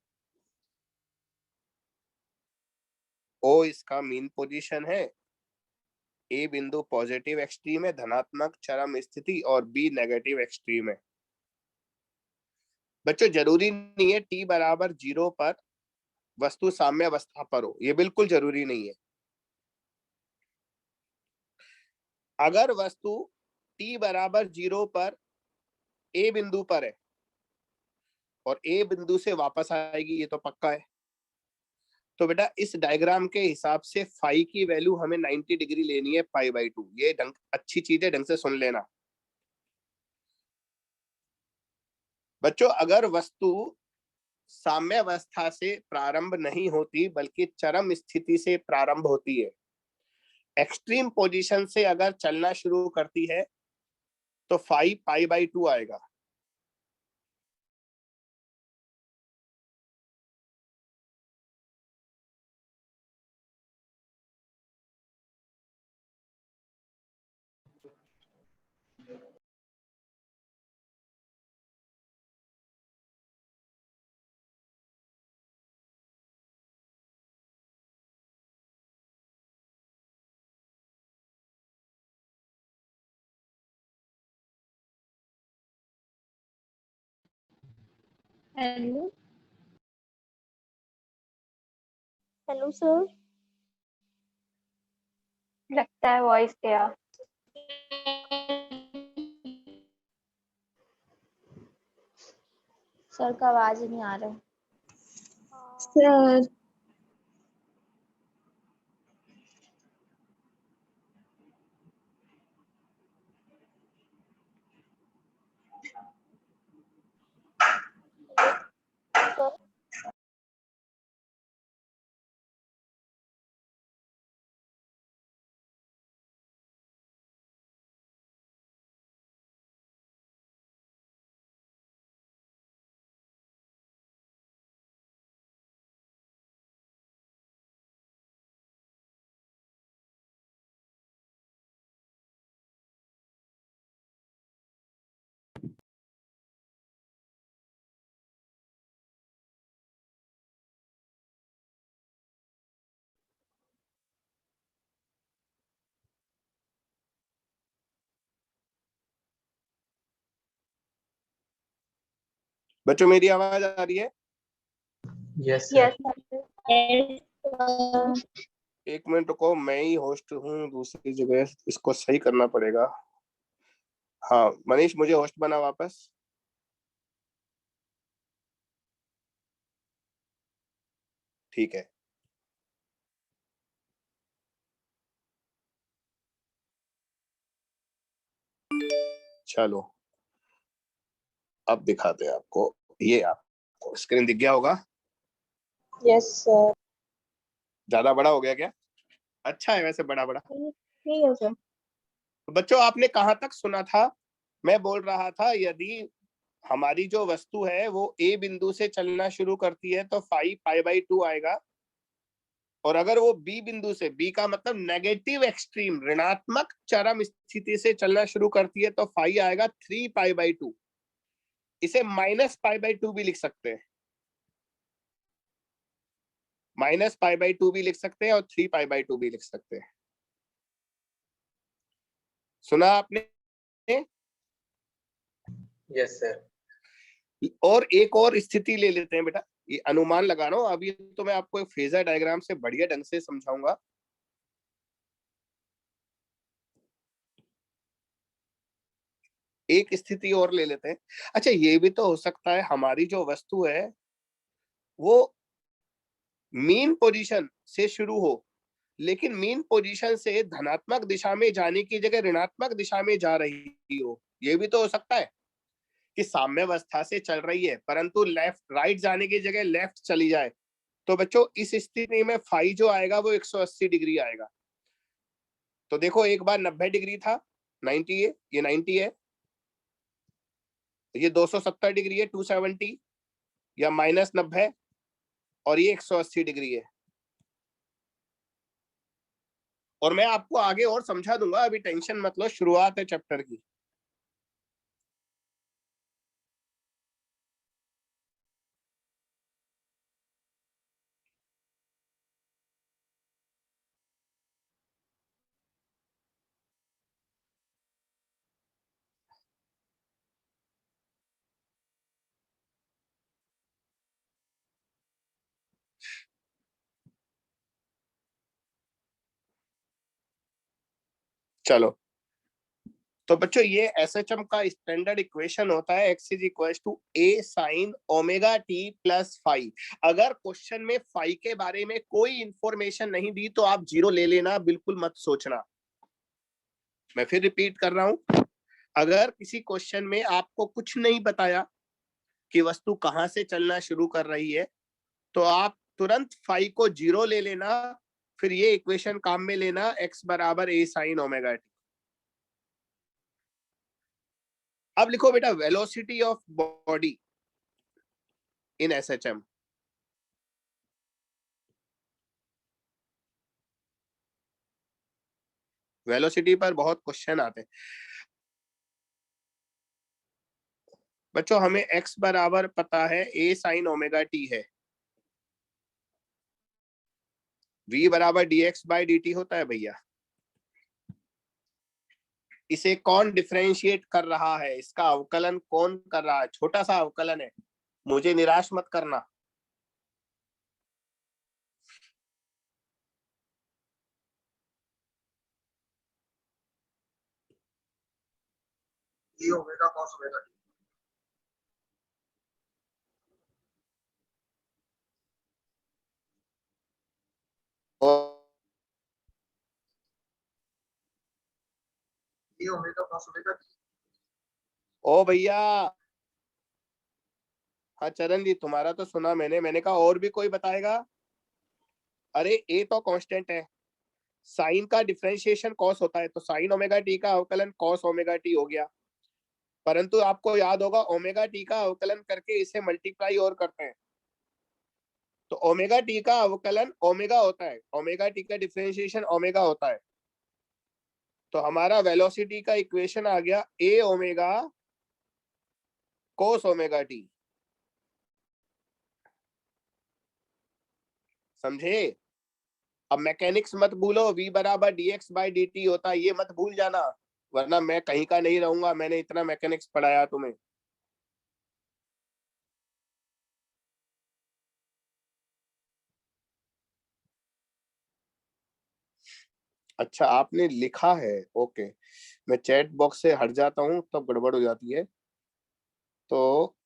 ओ इसका मीन पोजीशन है, ए बिंदु पॉजिटिव एक्सट्रीम है, धनात्मक चरम स्थिति, और बी नेगेटिव एक्सट्रीम है। बच्चों, जरूरी नहीं है t बराबर 0 पर वस्तु साम्यावस्था पर हो, ये बिल्कुल जरूरी नहीं है। अगर वस्तु t बराबर 0 पर a बिंदु पर है और a बिंदु से वापस आएगी, ये तो पक्का है, तो बेटा इस डायग्राम के हिसाब से फाई की वैल्यू हमें 90 डिग्री लेनी है, पाई बाई 2। ये अच्छी चीज है, ढंग से सुन लेना। बच्चों, अगर वस्तु साम्यावस्था से प्रारंभ नहीं होती बल्कि चरम स्थिति से प्रारंभ होती है, एक्सट्रीम पोजीशन से अगर चलना शुरू करती है तो फाई पाई बाई 2 आएगा। हेलो हेलो सर, लगता है वॉइस गया। सर का आवाज ही नहीं आ रहा है। सर बच्चों, मेरी आवाज आ रही है? Yes sir. एक मिनट रुको, मैं ही होस्ट हूँ दूसरी जगह, इसको सही करना पड़ेगा। हाँ मनीष, मुझे होस्ट बना वापस। ठीक है, चलो अब दिखाते हैं आपको। ये आपको स्क्रीन दिख गया होगा? Yes sir. ज्यादा बड़ा हो गया क्या? अच्छा है वैसे बड़ा बड़ा। ठीक है सर। तो बच्चों आपने कहाँ तक सुना था? मैं बोल रहा था यदि हमारी जो वस्तु है वो ए बिंदु से चलना शुरू करती है तो फाइव पाई बाई 2 आएगा, और अगर वो बी बिंदु से, बी का मतलब नेगेटिव एक्सट्रीम, ऋणात्मक चरम स्थिति से चलना शुरू करती है तो फाइव आएगा 3 पाई बाई 2। इसे माइनस पाई बाई 2 भी लिख सकते हैं, माइनस पाई बाई 2 भी लिख सकते हैं और 3 पाई बाई 2 भी लिख सकते हैं। सुना आपने? Yes sir. और एक और स्थिति ले लेते हैं बेटा, ये अनुमान लगा रहा हूं अभी, तो मैं आपको एक फेजर डायग्राम से बढ़िया ढंग से समझाऊंगा। एक स्थिति और ले लेते हैं। अच्छा ये भी तो हो सकता है हमारी जो वस्तु है वो मीन पोजीशन से शुरू हो, लेकिन मीन पोजीशन से धनात्मक दिशा में जाने की जगह ऋणात्मक दिशा में जा रही हो। ये भी तो हो सकता है कि साम्यावस्था से चल रही है परंतु लेफ्ट राइट जाने की जगह लेफ्ट चली जाए। तो बच्चों इस स्थिति में फाई जो आएगा वो 180 डिग्री आएगा। तो देखो एक बार 90 डिग्री था, 90 है, ये 90 है, ये 270 डिग्री है, 270 या माइनस 90, और ये 180 डिग्री है। और मैं आपको आगे और समझा दूंगा, अभी टेंशन मत लो, शुरुआत है चैप्टर की। चलो तो बच्चों ये एसएचएम का स्टैंडर्ड इक्वेशन होता है x is equal to a sine omega t plus five. अगर क्वेश्चन में फाइव के बारे में कोई इंफॉर्मेशन नहीं दी तो आप जीरो ले लेना, बिल्कुल मत सोचना। मैं फिर रिपीट कर रहा हूं, अगर किसी क्वेश्चन में आपको कुछ नहीं बताया कि वस्तु कहां से चलना शुरू कर रही है तो आप तुरंत फाइव को जीरो ले लेना, फिर ये इक्वेशन काम में लेना, x बराबर ए साइन ओमेगा टी। अब लिखो बेटा velocity of body in SHM. Velocity पर बहुत क्वेश्चन आते हैं बच्चों। हमें x बराबर पता है a साइन ओमेगा टी है, v बराबर dx बाई dt होता है भैया। इसे कौन डिफरेंशिएट कर रहा है, इसका अवकलन कौन कर रहा है? छोटा सा अवकलन है, मुझे निराश मत करना। ये ओमेगा कॉस ओमेगा टी। ये ओमेगा कॉस ओमेगा टी। ओ भैया, हाँ चरण जी तुम्हारा तो सुना मैंने कहा और भी कोई बताएगा? अरे ए तो कांस्टेंट है, साइन का डिफरेंशिएशन कॉस होता है, तो साइन ओमेगा टी का अवकलन कॉस ओमेगा टी हो गया। परंतु आपको याद होगा ओमेगा टी का अवकलन करके इसे मल्टीप्लाई और करते हैं, तो ओमेगा टी का अवकलन ओमेगा होता है, ओमेगा टी का डिफरेंशिएशन ओमेगा होता है। तो हमारा वेलोसिटी का इक्वेशन आ गया ए ओमेगा कोस ओमेगा टी। समझे? अब मैकेनिक्स मत भूलो, v बराबर dx बाई dt होता है, ये मत भूल जाना, वरना मैं कहीं का नहीं रहूंगा। मैंने इतना मैकेनिक्स पढ़ाया तुम्हें। अच्छा आपने लिखा है, ओके। मैं चैट बॉक्स से हट जाता हूँ तब गड़बड़ हो जाती है। तो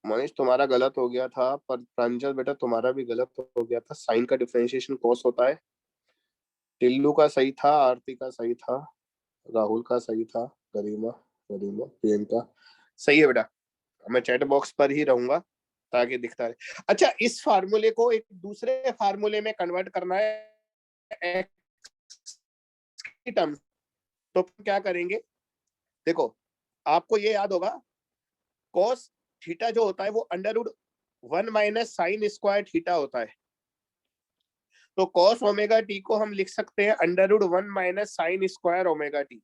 मनीष तुम्हारा गलत हो गया था, पर प्रांजल बेटा तुम्हारा भी गलत हो गया था। साइन का डिफरेंशिएशन कॉस होता है। टिल्लू का सही था, आरती का सही था, राहुल का सही था, गरिमा गरिमा प्रियंका सही है बेटा। मैं चैट बॉक्स पर ही रहूंगा ताकि दिखता रहे। अच्छा, इस फार्मूले को एक दूसरे फार्मूले में कन्वर्ट करना है एक्स की टर्म, तो क्या करेंगे? देखो, आपको ये याद होगा cos थीटा जो होता है वो √1 माइनस साइन स्क्वायर थीटा होता है। तो cos ओमेगा टी को हम लिख सकते हैं √1 minus sine square omega T.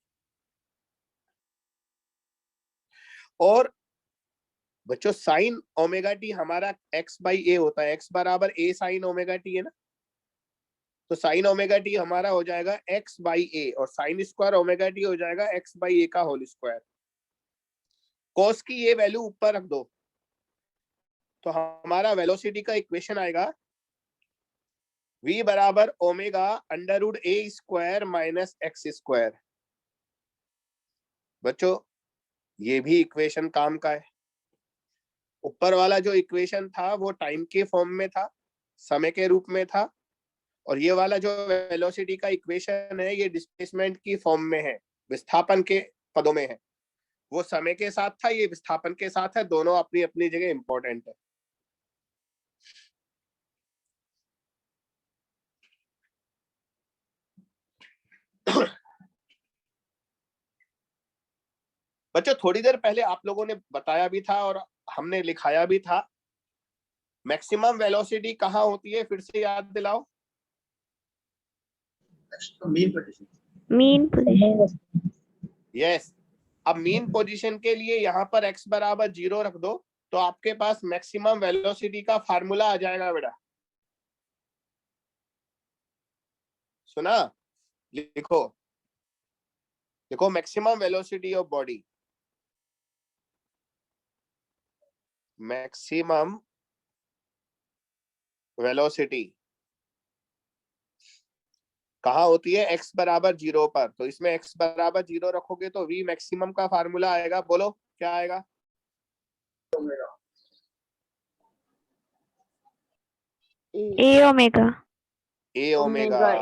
और बच्चों साइन ओमेगा टी हमारा x/a होता है, x बराबर a साइन ओमेगा टी है ना। तो साइन ओमेगा टी हमारा हो जाएगा x/a और साइन स्क्वायर ओमेगा टी हो जाएगा x/a का होल स्क्वायर। कॉस की ये वैल्यू ऊपर रख दो तो हमारा वेलोसिटी का इक्वेशन आएगा v बराबर omega √a square minus x square. बच्चों ये भी इक्वेशन काम का है। ऊपर वाला जो इक्वेशन था वो टाइम के फॉर्म में था, समय के रूप में था, और ये वाला जो वेलोसिटी का इक्वेशन है ये डिस्प्लेसमेंट की फॉर्म में है, विस्थापन के पदों में है। वो समय के साथ था, ये विस्थापन के साथ है, दोनों अपनी अपनी जगह इंपॉर्टेंट है। बच्चों थोड़ी देर पहले आप लोगों ने बताया भी था और हमने लिखाया भी था, मैक्सिमम वेलोसिटी कहाँ होती है, फिर से याद दिलाओ। Mean position. Mean position. Yes, अब मीन पोजीशन के लिए यहाँ पर x बराबर 0 रख दो तो आपके पास मैक्सिमम वेलोसिटी का फार्मूला आ जाएगा बेटा। सुना? लिखो, देखो maximum velocity of body, maximum velocity कहाँ होती है? x बराबर 0 पर। तो इसमें x बराबर 0 रखोगे तो v मैक्सिमम का फार्मूला आएगा। बोलो क्या आएगा? ए ओमेगा। a omega.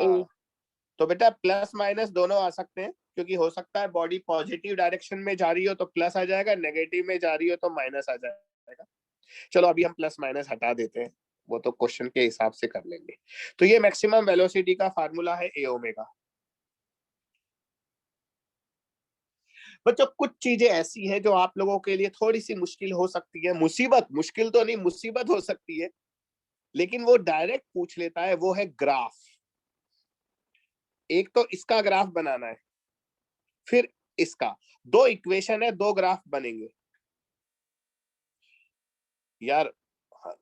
तो बेटा प्लस माइनस दोनों आ सकते हैं, क्योंकि हो सकता है बॉडी पॉजिटिव डायरेक्शन में जा रही हो तो प्लस आ जाएगा, नेगेटिव में जा रही हो तो माइनस आ जाएगा। चलो अभी हम प्लस माइनस हटा देते हैं, वो तो क्वेश्चन के हिसाब से कर लेंगे। तो ये मैक्सिमम वेलोसिटी का फार्मूला है a ओमेगा। बच्चों कुछ चीजें ऐसी हैं जो आप लोगों के लिए थोड़ी सी मुश्किल हो सकती है, मुसीबत, मुश्किल तो नहीं मुसीबत हो सकती है, लेकिन वो डायरेक्ट पूछ लेता है, वो है ग्राफ। एक तो इसका ग्राफ बनाना है, फिर इसका, दो इक्वेशन है, दो ग्राफ बनेंगे। यार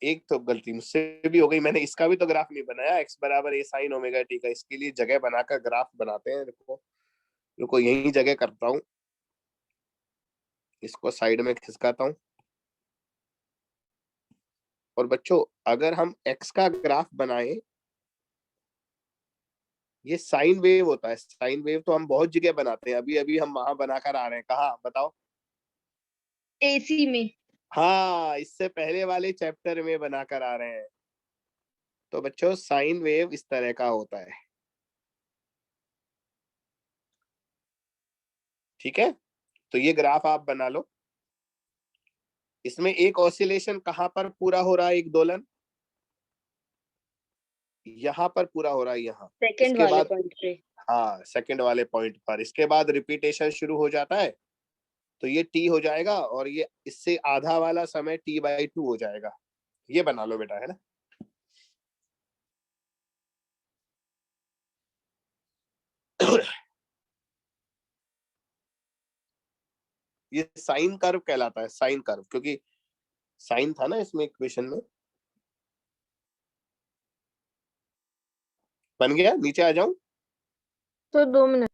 एक तो गलती मुझसे भी हो गई, मैंने इसका भी तो ग्राफ नहीं बनाया, x बराबर a साइन ओमेगा टी का। इसके लिए जगह बनाकर ग्राफ बनाते हैं। रुको यही जगह करता हूं, इसको साइड में खिसकाता हूं। और बच्चों अगर हम x का ग्राफ बनाएं, ये साइन वेव होता है। साइन वेव तो हम बहुत जगह बनाते हैं, अभी अभी हम वहां बनाकर आ रहे हैं। कहाँ बताओ? एसी में। हाँ, इससे पहले वाले चैप्टर में बनाकर आ रहे हैं। तो बच्चों साइन वेव इस तरह का होता है, ठीक है? तो ये ग्राफ आप बना लो। इसमें एक ऑसिलेशन कहां पर पूरा हो रहा है? एक दोलन यहाँ पर पूरा हो रहा है, यहाँ सेकंड वाले पॉइंट पे। हाँ, सेकंड वाले पॉइंट पर। इसके बाद रिपीटेशन शुरू हो जाता है, तो ये t हो जाएगा और ये इससे आधा वाला समय t/2 हो जाएगा। ये बना लो बेटा, है ना? ये साइन कर्व कहलाता है, साइन कर्व, क्योंकि साइन था ना इसमें इक्वेशन में। बन गया? नीचे आ जाऊं? तो 2 मिनट।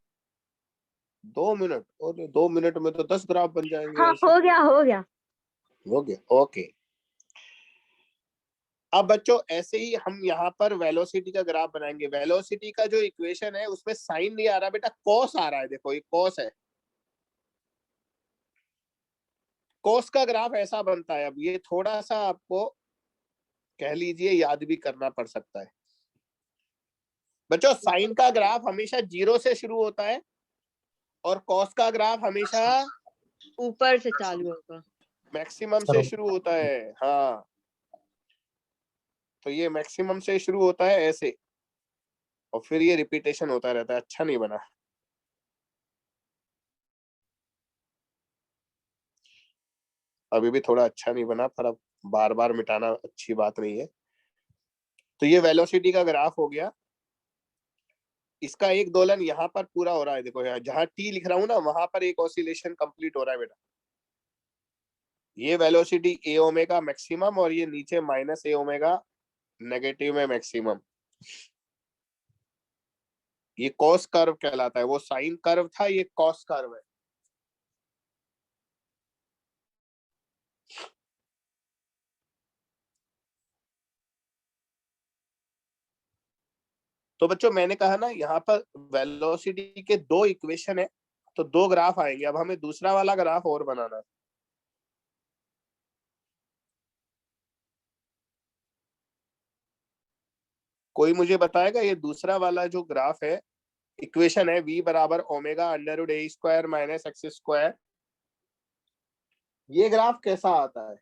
2 मिनट? और 2 मिनट में तो 10 ग्राफ बन जाएंगे। हाँ ऐसे हो गया हो गया हो गया, ओके। अब बच्चों ऐसे ही हम यहाँ पर वेलोसिटी का ग्राफ बनाएंगे। वेलोसिटी का जो इक्वेशन है उसमें साइन नहीं आ रहा बेटा, कॉस आ रहा है। देखो ये कॉस है, कॉस का ग्राफ ऐसा बनता है। अब ये थोड़ा सा आपको कह लीजिए याद भी करना पड़ सकता है बच्चों। साइन का ग्राफ हमेशा 0 से शुरू होता है और कॉस का ग्राफ हमेशा ऊपर से चालू होगा, मैक्सिमम से शुरू होता है। हाँ, तो ये मैक्सिमम से शुरू होता है ऐसे, और फिर ये रिपीटेशन होता रहता है। अच्छा नहीं बना। अभी भी थोड़ा अच्छा नहीं बना, पर अब बार बार मिटाना अच्छी बात नहीं है। तो ये वेलोसिटी का ग्राफ हो गया। इसका एक दोलन यहाँ पर पूरा हो रहा है। देखो यहाँ जहां टी लिख रहा हूं ना, वहां पर एक ऑसिलेशन कंप्लीट हो रहा है बेटा। ये वेलोसिटी ए ओमेगा मैक्सिमम और ये नीचे माइनस ए ओमेगा नेगेटिव में मैक्सिमम। ये कॉस कर्व कहलाता है। वो साइन कर्व था, ये कॉस कर्व है। तो बच्चों मैंने कहा ना, यहाँ पर वेलोसिटी के 2 इक्वेशन है, तो 2 ग्राफ आएंगे। अब हमें दूसरा वाला ग्राफ और बनाना है। कोई मुझे बताएगा ये दूसरा वाला जो ग्राफ है, इक्वेशन है v बराबर ओमेगा अंडर रूट ए स्क्वायर माइनस एक्स स्क्वायर, ये ग्राफ कैसा आता है?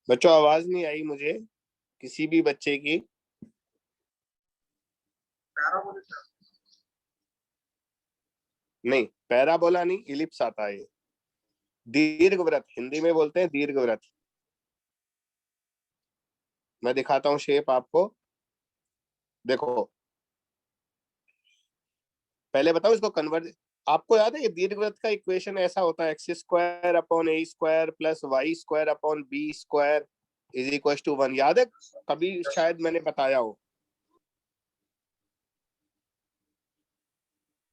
बच्चों आवाज नहीं आई मुझे किसी भी बच्चे की। नहीं, पैराबोला नहीं, इलिप्स आता है। दीर्घवृत्त हिंदी में बोलते हैं, दीर्घवृत्त। मैं दिखाता हूँ शेप आपको। देखो पहले बताओ इसको कन्वर्ट। आपको याद है ये दीर्घवृत्त का इक्वेशन ऐसा होता है, x square upon a square plus y square upon b square is equal to 1। याद है? कभी शायद मैंने बताया हो।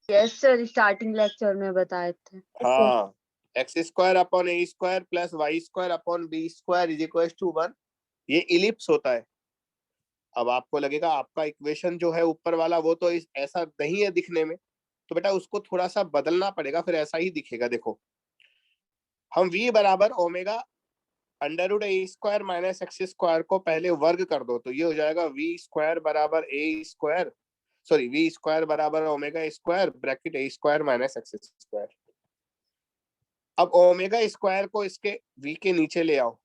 यस सर, स्टार्टिंग लेक्चर में बताए थे। हाँ, x square upon a square plus y square upon b square is equal to 1। ये इलिप्स होता है। अब आपको लगेगा आपका इक्वेशन जो है ऊपर वाला वो तो ऐसा नहीं है दिखने में, तो बेटा उसको थोड़ा सा बदलना पड़ेगा, फिर ऐसा ही दिखेगा। देखो हम v बराबर ओमेगा अंडर रूट ए स्क्वायर माइनस एक्स स्क्वायर को पहले वर्ग कर दो, तो ये हो जाएगा v स्क्वायर बराबर ए स्क्वायर, सॉरी v स्क्वायर बराबर ओमेगा स्क्वायर ब्रैकेट ए स्क्वायर माइनस एक्स स्क्वायर। अब ओमेगा स्क्वायर को इसके v के नीचे ले आओ।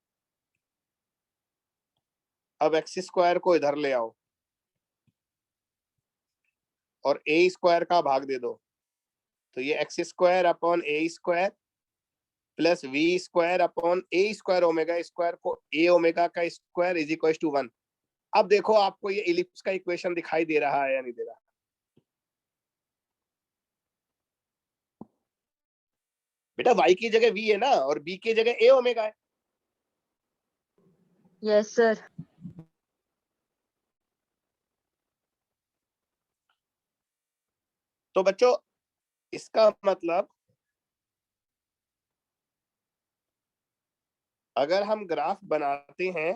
अब एक्स स्क्वायर को इधर ले आओ और ए स्क्वायर का भाग दे दो, तो ये x square upon a square plus v square upon a square omega square को ए ओमेगा का स्क्वायर इज इक्वल टू 1। अब देखो आपको ये इलिप्स का इक्वेशन दिखाई दे रहा है या नहीं दे रहा? बेटा y की जगह v है ना, और b की जगह a ओमेगा है। Yes sir. तो बच्चों इसका मतलब अगर हम ग्राफ बनाते हैं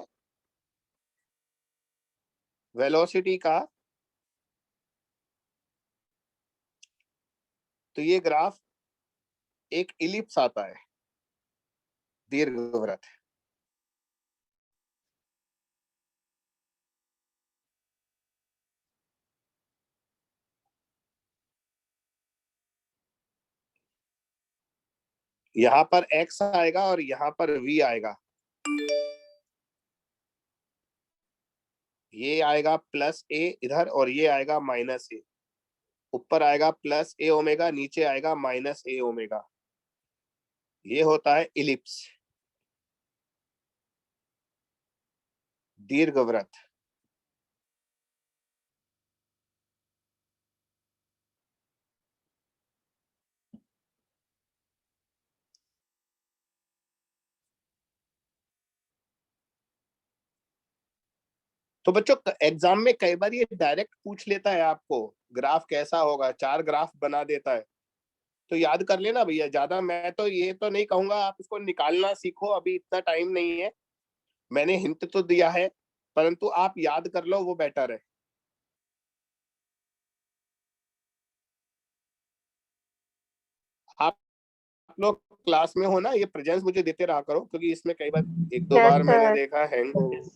वेलोसिटी का, तो ये ग्राफ एक इलिप्स आता है, दीर्घवृत्त। यहाँ पर x आएगा और यहाँ पर v आएगा। ये आएगा प्लस a इधर और ये आएगा माइनस a। ऊपर आएगा प्लस ए ओमेगा, नीचे आएगा माइनस ए ओमेगा। ये होता है इलिप्स, दीर्घवृत्त। तो बच्चों एग्जाम में कई बार ये डायरेक्ट पूछ लेता है आपको ग्राफ कैसा होगा, 4 ग्राफ बना देता है, तो याद कर लेना भैया। ज्यादा मैं तो ये तो नहीं कहूंगा आप इसको निकालना सीखो, अभी इतना टाइम नहीं है, मैंने हिंट तो दिया है, परंतु आप याद कर लो वो बेटर है। आप लोग क्लास में हो ना, ये प्रेजेंस मुझे देते रहा करो, क्योंकि इसमें कई बार एक दो Yes, बार मैंने sir. देखा हैंग हो Yes.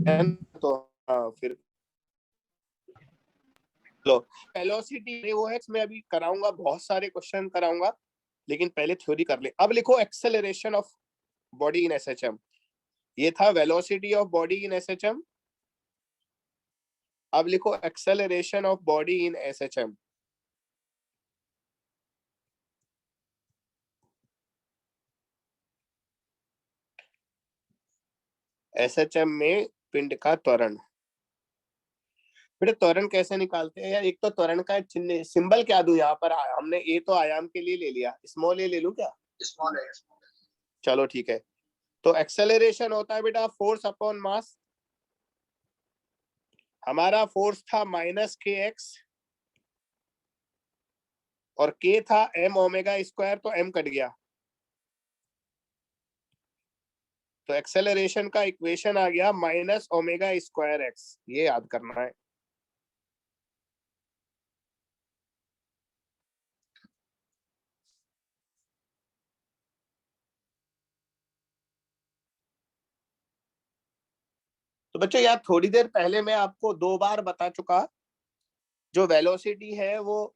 गया, तो हाँ फिर लो। वेलोसिटी वो है, इसमें अभी कराऊंगा, बहुत सारे क्वेश्चन कराऊंगा, लेकिन पहले थ्योरी कर ले। अब लिखो acceleration of body in SHM, ये था velocity of body in SHM. अब लिखो acceleration of body in SHM. SHM में पिंड का त्वरण। बेटा त्वरण कैसे निकालते हैं यार? एक तो त्वरण का चिन्ह सिंबल क्या दूं यहाँ पर? हमने ए तो आयाम के लिए ले लिया, स्मॉल ए ले लूं क्या? स्मॉल है। चलो ठीक है। तो एक्सेलरेशन होता है बेटा फोर्स अपॉन मास। हमारा फोर्स था -kx और k था m ओमेगा स्क्वायर, तो m कट गया, तो एक्सेलरेशन का इक्वेशन आ गया -ओमेगा²x। ये याद करना है। तो बच्चों यार थोड़ी देर पहले मैं आपको 2 बार बता चुका, जो वेलोसिटी है वो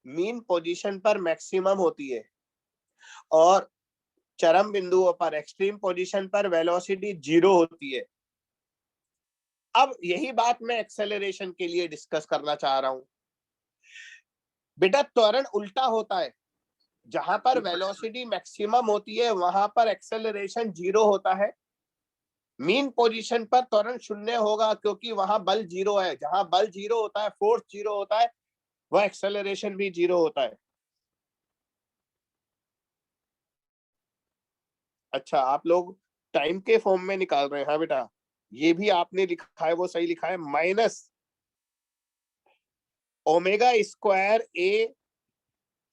मीन पोजीशन पर मैक्सिमम होती है और चरम बिंदुओं पर, एक्सट्रीम पोजीशन पर वेलोसिटी 0 होती है। अब यही बात मैं एक्सेलरेशन के लिए डिस्कस करना चाह रहा हूं। बेटा त्वरण उल्टा होता है, जहां पर वेलोसिटी मैक्सिमम होती है वहां पर एक्सेलरेशन 0 होता है। मीन पोजीशन पर त्वरण 0 होगा, क्योंकि वहां बल 0 है। जहां बल 0 होता है, फोर्स 0 होता है, वह एक्सेलरेशन भी 0 होता है। अच्छा, आप लोग टाइम के फॉर्म में निकाल रहे हैं? हाँ बेटा, ये भी आपने लिखा है वो सही लिखा है, -ओमेगा²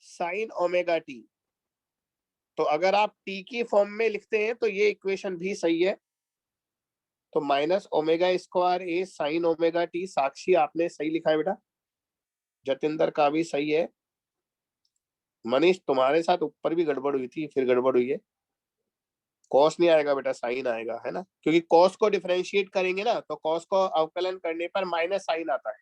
साइन ओमेगा टी। तो अगर आप टी की फॉर्म में लिखते हैं तो ये इक्वेशन भी सही है। तो -ओमेगा² साइन ओमेगा टी। साक्षी आपने सही लिखा है बेटा, जतिंदर का भी सही है, मनीष तुम्हारे साथ ऊपर भी गड़बड़ हुई थी, फिर गड़बड़ हुई है। कॉस नहीं आएगा बेटा, साइन आएगा, है ना, क्योंकि कॉस को डिफरेंशिएट करेंगे ना, तो कॉस को अवकलन करने पर माइनस साइन आता है।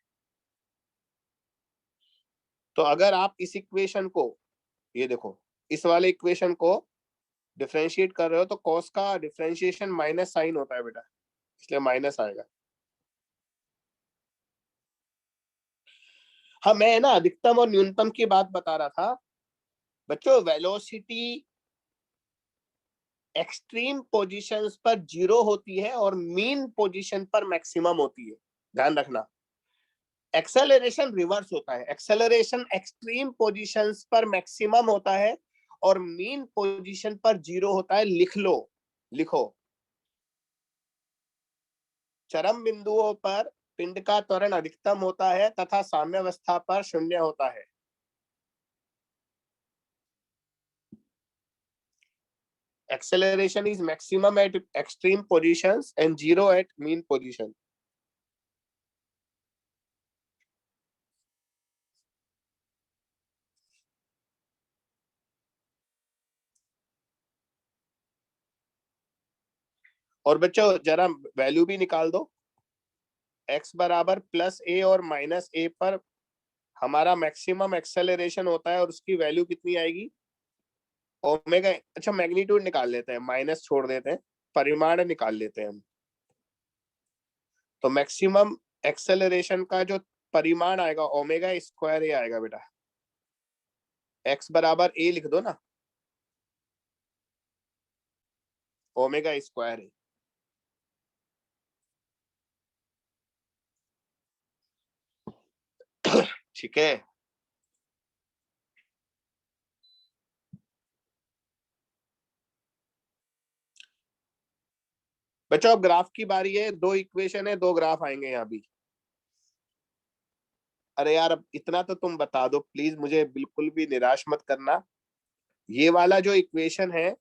तो अगर आप इस इक्वेशन को, ये देखो, इस वाले इक्वेशन को डिफरेंशिएट कर रहे हो तो कॉस का डिफरेंशिएशन माइनस साइन होता है बेटा, इसलिए माइनस आएगा। हाँ मैं ना अधिकतम और न्यूनतम की बात बता रहा था बच्चों। वेलोसिटी एक्सट्रीम पोजीशंस पर 0 होती है और मीन पोजीशन पर मैक्सिमम होती है, ध्यान रखना। एक्सेलरेशन रिवर्स होता है, एक्सेलरेशन एक्सट्रीम पोजीशंस पर मैक्सिमम होता है और मीन पोजीशन पर 0 होता है। लिख लो, लिखो। चरम बिंदुओं पर पिंड का त्वरण अधिकतम होता है तथा साम्यावस्था पर 0 होता है। Acceleration is maximum at extreme positions and 0 at mean position. और बच्चों जरा वैल्यू भी निकाल दो। x बराबर +a और -a पर हमारा मैक्सिमम एक्सेलरेशन होता है और उसकी वैल्यू कितनी आएगी? ओमेगा। अच्छा मैग्नीट्यूड निकाल लेते हैं, माइनस छोड़ देते हैं, परिमाण निकाल लेते हैं हम। तो मैक्सिमम एक्सेलरेशन का जो परिमाण आएगा ओमेगा² आएगा बेटा। x बराबर a लिख दो ना, ओमेगा² ठीक है। बच्चों अब ग्राफ की बारी है, 2 इक्वेशन है, 2 ग्राफ आएंगे यहाँ भी। अरे यार अब इतना तो तुम बता दो प्लीज, मुझे बिल्कुल भी निराश मत करना। ये वाला जो इक्वेशन है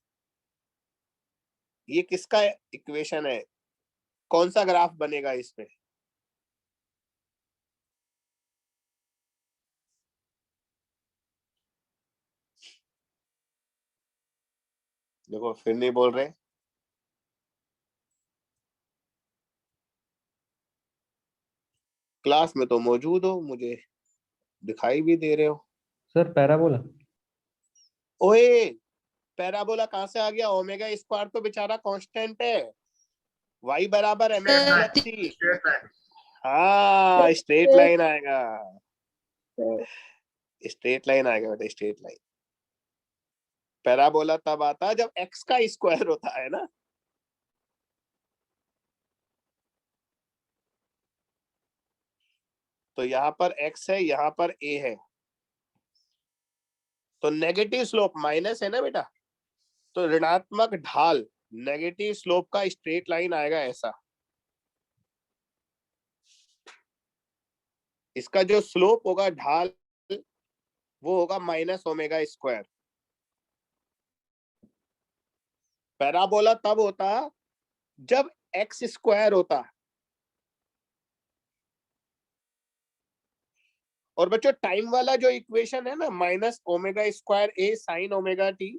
ये किसका इक्वेशन है, कौन सा ग्राफ बनेगा इसमें? देखो फिर नहीं बोल रहे। क्लास में तो मौजूद हो, मुझे दिखाई भी दे रहे हो। Sir parabola. ओए पैराबोला कहाँ से आ गया? ओमेगा स्क्वायर तो बेचारा कांस्टेंट है, y बराबर mx plus c। Straight line. हाँ स्ट्रेट लाइन आएगा, स्ट्रेट लाइन आएगा बेटा, स्ट्रेट लाइन। पैराबोला तब आता जब x का स्क्वायर होता है ना। तो यहाँ पर x है, यहाँ पर a है, तो नेगेटिव स्लोप माइनस है ना बेटा, तो ऋणात्मक ढाल नेगेटिव स्लोप का स्ट्रेट लाइन आएगा ऐसा। इसका जो स्लोप होगा ढाल वो होगा माइनस ओमेगा स्क्वायर। पैराबोला तब होता जब एक्स स्क्वायर होता। और बच्चों टाइम वाला जो इक्वेशन है ना, माइनस ओमेगा स्क्वायर ए साइन ओमेगा टी,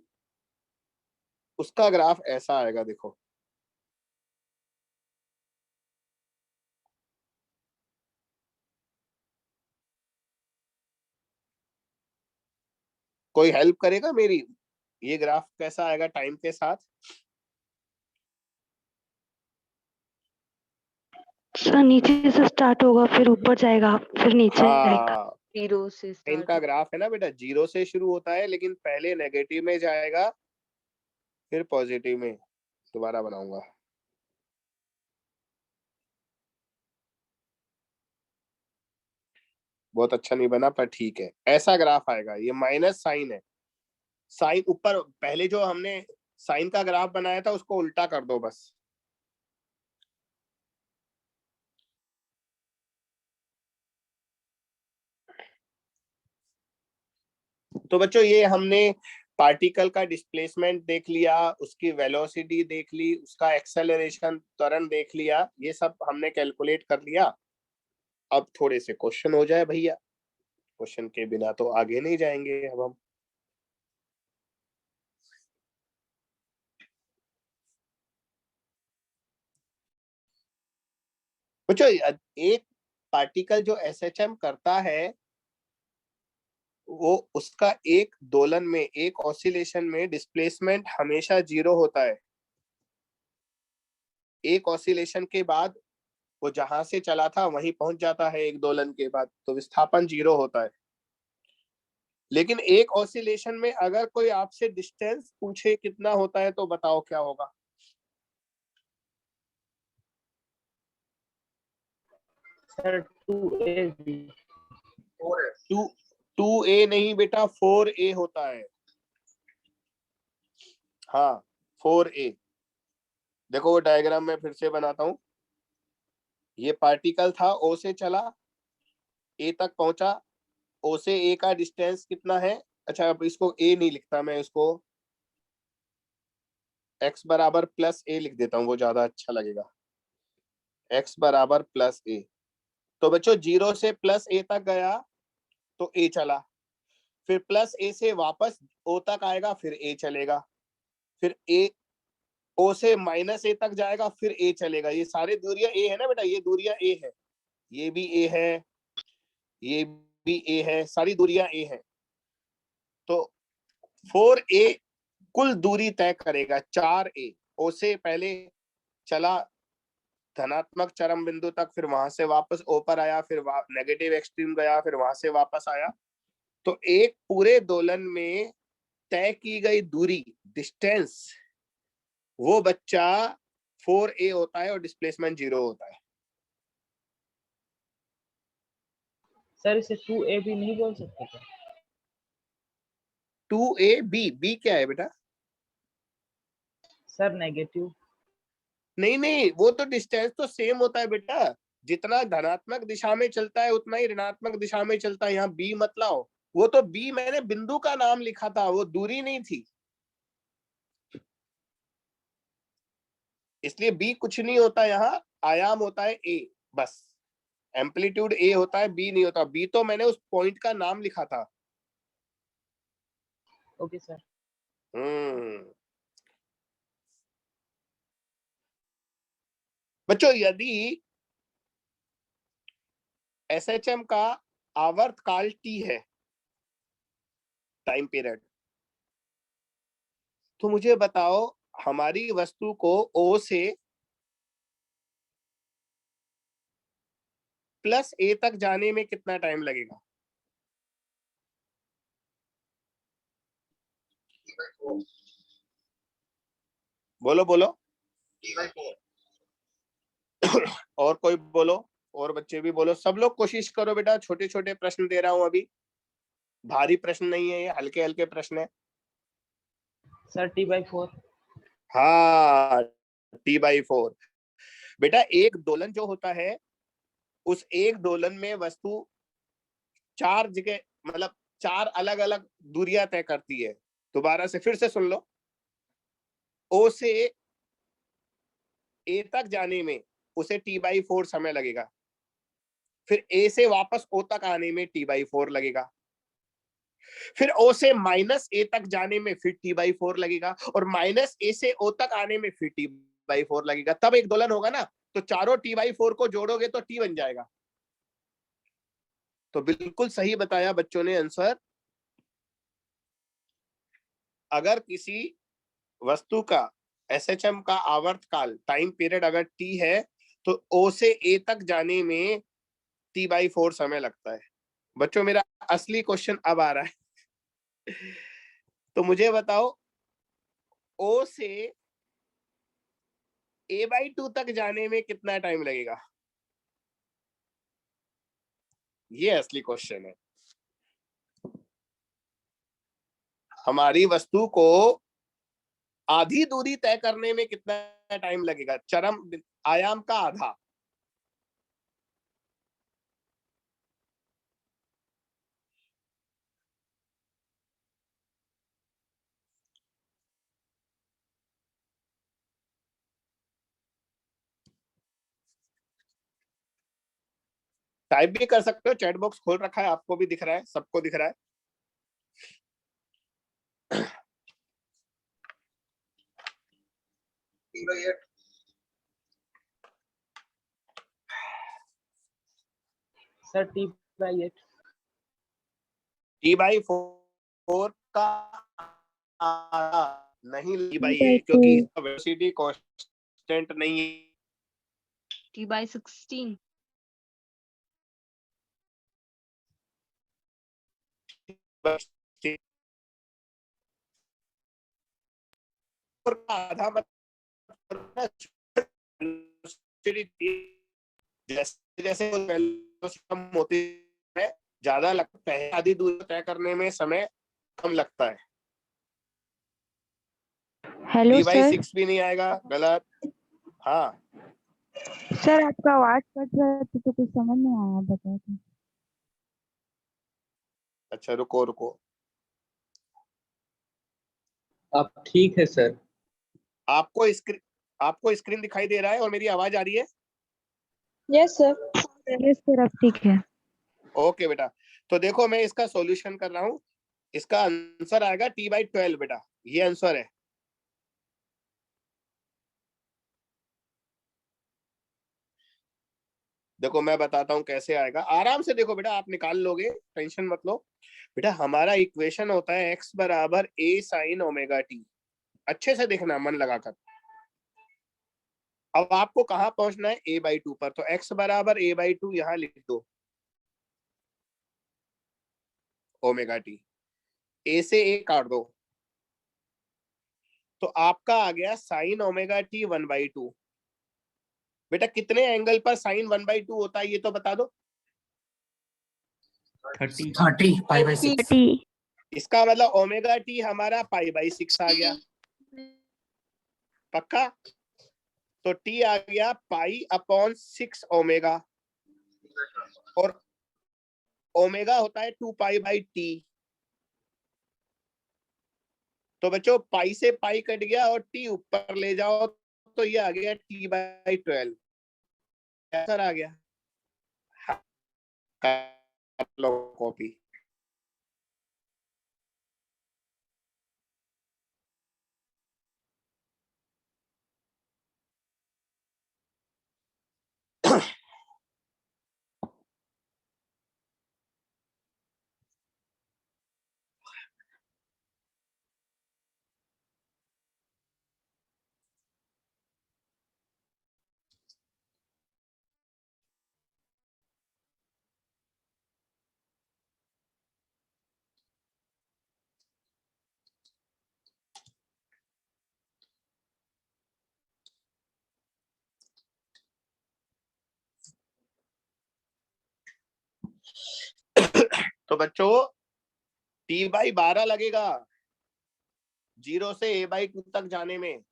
उसका ग्राफ ऐसा आएगा देखो। कोई हेल्प करेगा मेरी, ये ग्राफ कैसा आएगा टाइम के साथ? सर नीचे से स्टार्ट होगा फिर ऊपर जाएगा फिर नीचे आएगा। हाँ जीरो से टाइम स्टार्ट। का ग्राफ है ना बेटा, 0 से शुरू होता है लेकिन पहले नेगेटिव में जाएगा फिर पॉजिटिव में। दोबारा बनाऊंगा। बहुत अच्छा नहीं बना पर ठीक है, ऐसा ग्राफ आएगा। ये माइनस साइन है, साइन ऊपर, पहले जो हमने साइन का ग्राफ बनाया था उसको उल्टा कर दो बस। तो बच्चों ये हमने पार्टिकल का डिस्प्लेसमेंट देख लिया, उसकी वेलोसिटी देख ली, उसका एक्सेलरेशन त्वरण देख लिया, ये सब हमने कैलकुलेट कर लिया। अब थोड़े से क्वेश्चन हो जाए भैया, क्वेश्चन के बिना तो आगे नहीं जाएंगे अब हम। बच्चों एक पार्टिकल जो एसएचएम करता है वो उसका एक दोलन में, एक ऑसिलेशन में डिस्प्लेसमेंट हमेशा 0 होता है। एक ऑसिलेशन के बाद वो जहां से चला था वहीं पहुंच जाता है एक दोलन के बाद, तो विस्थापन 0 होता है। लेकिन एक ऑसिलेशन में अगर कोई आपसे डिस्टेंस पूछे कितना होता है तो बताओ क्या होगा? सर 2a भी। 2a नहीं बेटा, 4a होता है। हाँ 4a। देखो वो डायग्राम मैं फिर से बनाता हूं। ये पार्टिकल था, ओ से चला, ए तक पहुंचा, ओ से ए का डिस्टेंस कितना है? अच्छा अब इसको ए नहीं लिखता मैं, इसको x बराबर प्लस ए लिख देता हूँ, वो ज्यादा अच्छा लगेगा। x बराबर प्लस ए। तो बच्चों 0 से प्लस ए तक गया तो ए चला, फिर प्लस ए से वापस ओ तक आएगा फिर ए चलेगा, फिर ए ओ से माइनस ए तक जाएगा फिर ए चलेगा। ये सारी दूरियां ए है ना बेटा, ये दूरियां ए है, ये भी ए है, ये भी ए है, सारी दूरियां ए है। तो 4a कुल दूरी तय करेगा 4a। ओ से पहले चला धनात्मक चरम बिंदु तक, फिर वहां से वापस ओ पर आया, फिर नेगेटिव एक्सट्रीम गया, फिर वहां से वापस आया। तो एक पूरे दोलन में तय की गई दूरी, डिस्टेंस, वो बच्चा 4a होता है और डिस्प्लेसमेंट 0 होता है। सर इसे 2a भी नहीं बोल सकते क्या? 2a b, b क्या है बेटा? Sir negative. नहीं नहीं, वो तो डिस्टेंस तो सेम होता है बेटा, जितना धनात्मक दिशा में चलता है उतना ही ऋणात्मक दिशा में चलता है। यहाँ बी मत लाओ, वो तो बी मैंने बिंदु का नाम लिखा था, वो दूरी नहीं थी, इसलिए बी कुछ नहीं होता, यहाँ आयाम होता है ए, बस एम्पलीट्यूड ए होता है, बी नहीं होता। बी तो मैंने उस पॉइंट का नाम लिखा था। Okay sir. बच्चों यदि एसएचएम का आवर्त काल टी है, टाइम पीरियड, तो मुझे बताओ हमारी वस्तु को ओ से प्लस ए तक जाने में कितना टाइम लगेगा? बोलो बोलो। और कोई बोलो, और बच्चे भी बोलो, सब लोग कोशिश करो बेटा। छोटे छोटे प्रश्न दे रहा हूं अभी, भारी प्रश्न नहीं है ये, हल्के हल्के प्रश्न है। Sir T/4। हाँ T/4 बेटा। एक दोलन जो होता है, उस एक दोलन में वस्तु चार जगह, मतलब चार अलग अलग दूरियां तय करती है। दोबारा से फिर से सुन लो, ओ से ए तक जाने में उसे T/4 समय लगेगा, फिर ए से वापस ओ तक आने में T/4 लगेगा, फिर ओ से माइनस ए तक जाने में फिर T/4 लगेगा, और माइनस ए से ओ तक आने में फिर T/4 लगेगा। तब एक दोलन होगा ना, तो चारों T/4 को जोड़ोगे तो T बन जाएगा। तो बिल्कुल सही बताया बच्चों ने आंसर। अगर किसी वस्तु का एसएचएम का आवर्त काल, टाइम पीरियड अगर टी है, तो ओ से ए तक जाने में T/4 समय लगता है। बच्चों मेरा असली क्वेश्चन अब आ रहा है। तो मुझे बताओ ओ से A/2 तक जाने में कितना टाइम लगेगा? ये असली क्वेश्चन है। हमारी वस्तु को आधी दूरी तय करने में कितना टाइम लगेगा? चरम आयाम का आधा। टाइप भी कर सकते हो, चैट बॉक्स खोल रखा है, आपको भी दिख रहा है, सबको दिख रहा है। Sir T/8। T/4 का नहीं, T/8 क्योंकि इसका वेलोसिटी कांस्टेंट नहीं है। T/16। आधा जैसे जैसे कम होती है, ज्यादा लगता है, आधी दूरी तय करने में समय कम लगता है। Hello sir. T/6 भी नहीं आएगा, गलत। हाँ सर आपका आवाज कट रहा है तो कुछ समझ नहीं आया, बता दो। अच्छा रुको रुको, अब ठीक है सर। आपको स्क्रीन दिखाई दे रहा है और मेरी आवाज आ रही है? Yes sir. यस सर, अब ठीक है। ओके बेटा, तो देखो मैं इसका सॉल्यूशन कर रहा हूँ। इसका आंसर आएगा T/12 बेटा, ये आंसर है। देखो मैं बताता हूँ कैसे आएगा, आराम से देखो बेटा, आप निकाल लोगे, टेंशन मत लो बेटा। हमारा इक्वेशन होता है x बराबर a sin ओमेगा t। अच्छे से देखना मन लगाकर। अब आपको कहाँ पहुंचना है? A/2 पर, तो x बराबर A/2 यहां लिख दो, ओमेगा टी। a से a काट दो, तो आपका आ गया साइन ओमेगा टी 1/2। बेटा कितने एंगल पर साइन 1/2 होता है ये तो बता दो। 30 30। इसका मतलब ओमेगा टी हमारा π/6 आ गया। पक्का? तो टी आ गया पाई अपॉन 6 ओमेगा, और ओमेगा होता है 2 पाई बाई टी। तो बच्चों पाई से पाई कट गया और टी ऊपर ले जाओ तो ये आ गया टी बाई 12 आंसर आ गया। कर लो कॉपी। तो बच्चों टी बाई 12 लगेगा 0 से a बाई 2 तक जाने में।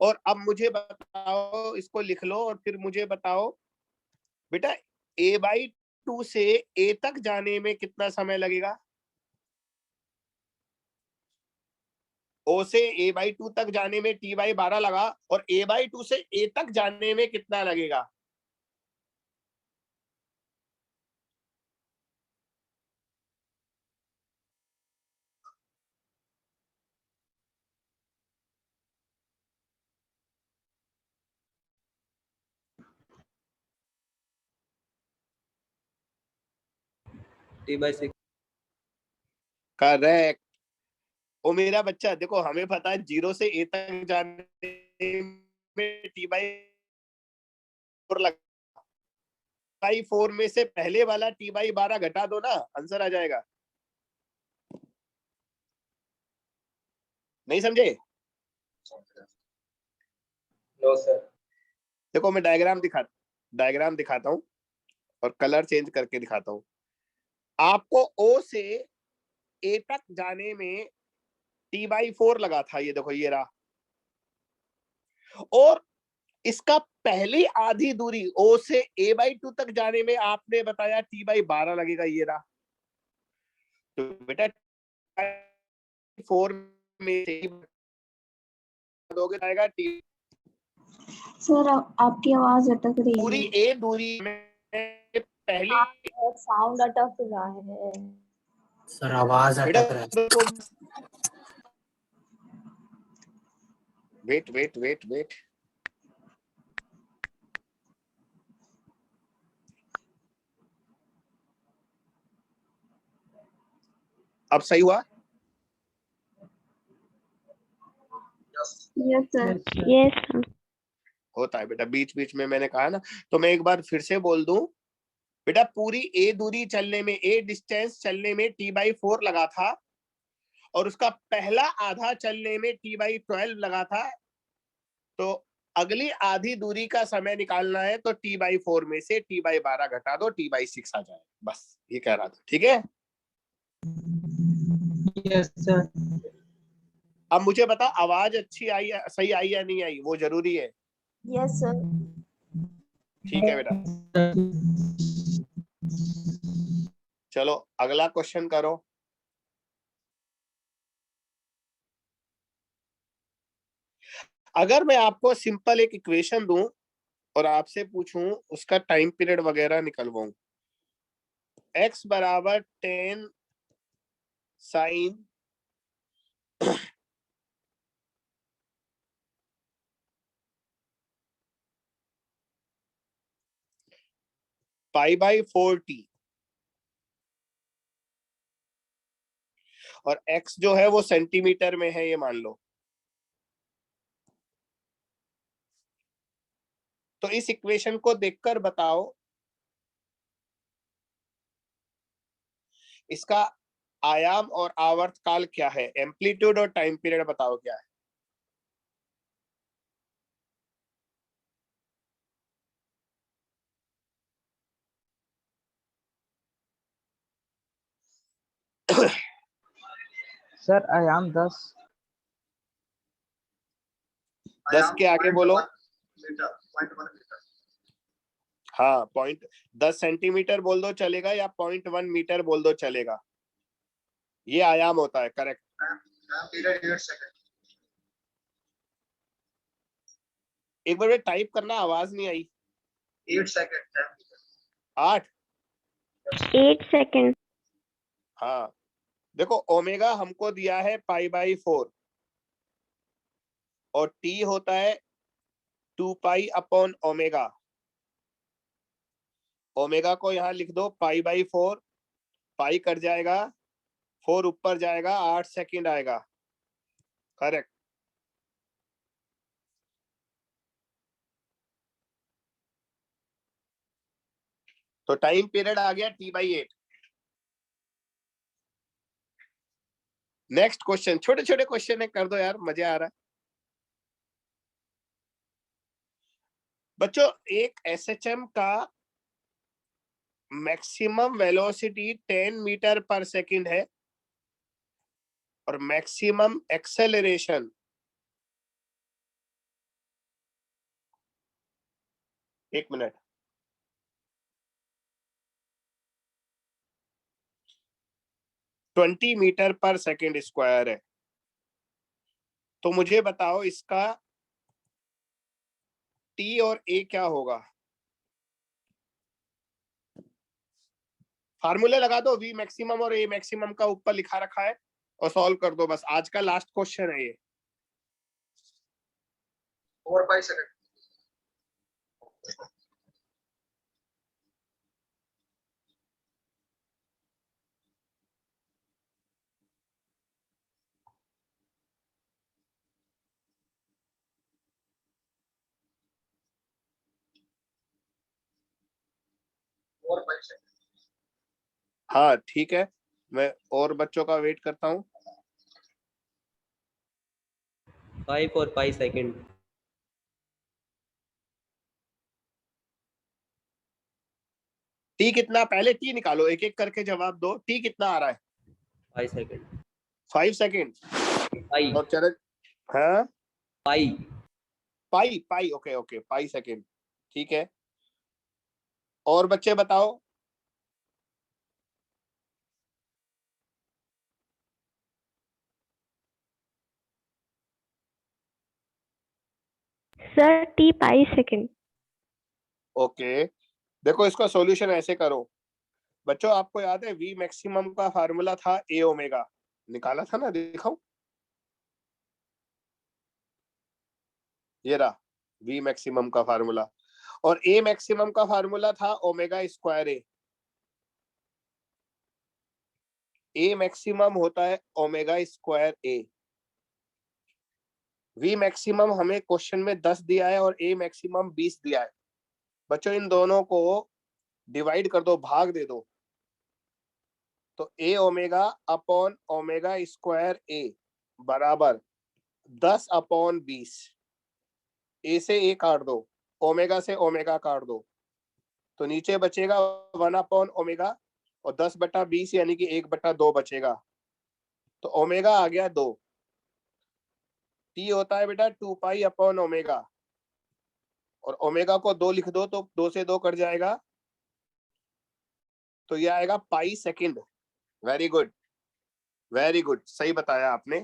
और अब मुझे बताओ, इसको लिख लो और फिर मुझे बताओ बेटा a बाई 2 से a तक जाने में कितना समय लगेगा। o से a बाई 2 तक जाने में t बाई 12 लगा, और a बाई 2 से a तक जाने में कितना लगेगा। T/6। करेक्ट। ओ मेरा बच्चा देखो, हमें पता है 0 से a तक जाने में t बाई 4 लगा, बाई 4 में से पहले वाला t बाई 12 घटा दो ना, आंसर आ जाएगा। नहीं समझे? No sir. देखो मैं डायग्राम दिखाता हूँ और कलर चेंज करके दिखाता हूँ। आपको O से A तक जाने में t बाई 4 लगा था, ये देखो ये रहा, और इसका पहली आधी दूरी O से A बाई 2 तक जाने में आपने बताया t बाई 12 लगेगा, ये रहा। तो बेटा 4 में से दोगे जाएगा t। सर आपकी आवाज अटक रही पूरी है। A दूरी में पहली साउंड अटक रहा है। सर आवाज बेटा अटक रहा है। वेट। अब सही हुआ? Yes sir. यस होता है बेटा, बीच बीच में मैंने कहा ना, तो मैं एक बार फिर से बोल दूं बेटा, पूरी ए दूरी चलने में, ए डिस्टेंस चलने में t बाई 4 लगा था, और उसका पहला आधा चलने में t बाई 12 लगा था। तो अगली आधी दूरी का समय निकालना है तो t बाई 4 में से t बाई 12 घटा दो, t बाई 6 आ जाए। बस ये कह रहा था, ठीक है। Yes sir. अब मुझे बताओ आवाज अच्छी आई, सही आई या नहीं आई, वो जरूरी है। Yes sir. ठीक है बेटा, चलो अगला क्वेश्चन करो। अगर मैं आपको सिंपल एक इक्वेशन दूं और आपसे पूछूं उसका टाइम पीरियड वगैरह निकलवाऊं, x बराबर 10 साइन पाई बाई 4t, और x जो है वो सेंटीमीटर में है, ये मान लो। तो इस इक्वेशन को देखकर बताओ इसका आयाम और आवर्त काल क्या है, एम्पलीट्यूड और टाइम पीरियड बताओ क्या है। सर आयाम 10। 10 के आगे बोलो। Metre, 0.1 metre. हाँ, 10 सेंटीमीटर बोल दो चलेगा, या 0.1 मीटर बोल दो चलेगा। ये आयाम होता है, करेक्ट। Period 8 second. एक बार टाइप करना, आवाज नहीं आई। 8 सेकंड। 8 सेकंड। हाँ, देखो ओमेगा हमको दिया है π/4 और टी होता है 2π/ओमेगा। ओमेगा को यहाँ लिख दो π/4, पाई कट जाएगा, 4 ऊपर जाएगा, 8 सेकंड आएगा, करेक्ट। तो टाइम पीरियड आ गया T/8। नेक्स्ट क्वेश्चन, छोटे छोटे क्वेश्चन है, कर दो यार, मजा आ रहा है। बच्चों, एक एसएचएम का मैक्सिमम वेलोसिटी 10 मीटर पर सेकंड है और मैक्सिमम एक्सेलरेशन 1 मिनट 20 मीटर पर सेकंड स्क्वायर है। तो मुझे बताओ इसका टी और ए क्या होगा। फार्मूले लगा दो, वी मैक्सिमम और ए मैक्सिमम का ऊपर लिखा रखा है, और सॉल्व कर दो बस। आज का लास्ट क्वेश्चन है ये। 4 सेकंड। हाँ ठीक है, मैं और बच्चों का वेट करता हूँ। 5 और पाई सेकंड। टी कितना, पहले टी निकालो, एक एक करके जवाब दो। टी कितना आ रहा है? 5 सेकंड। 5 सेकंड। पाई। और चरण, हाँ पाई। पाई पाई, ओके ओके, पाई सेकंड, ठीक है। और बच्चे बताओ। Sir T pi second. Okay, देखो इसका सॉल्यूशन ऐसे करो बच्चों। आपको याद है वी मैक्सिमम का फार्मूला था ए ओमेगा, निकाला था ना, दिखाओ। ये रहा वी मैक्सिमम का फार्मूला, और ए मैक्सिमम का फार्मूला था ओमेगा स्क्वायर ए। ए मैक्सिमम होता है omega square A. We maximum हमें क्वेश्चन में 10 दिया है और ए मैक्सिमम 20 दिया है। बच्चों इन दोनों को डिवाइड कर दो, भाग दे दो। तो ए ओमेगा अपॉन ओमेगा स्क्वायर ए बराबर 10/20। ए से ए काट दो, ओमेगा से ओमेगा काट दो, तो नीचे बचेगा 1/ओमेगा और 10/20 यानी कि 1/2 बचेगा। तो ओमेगा आ गया 2। टी होता है बेटा 2π/ओमेगा, और ओमेगा को 2 लिख दो तो 2 से 2 कट जाएगा, तो ये आएगा pi second. Very good, very good, सही बताया आपने।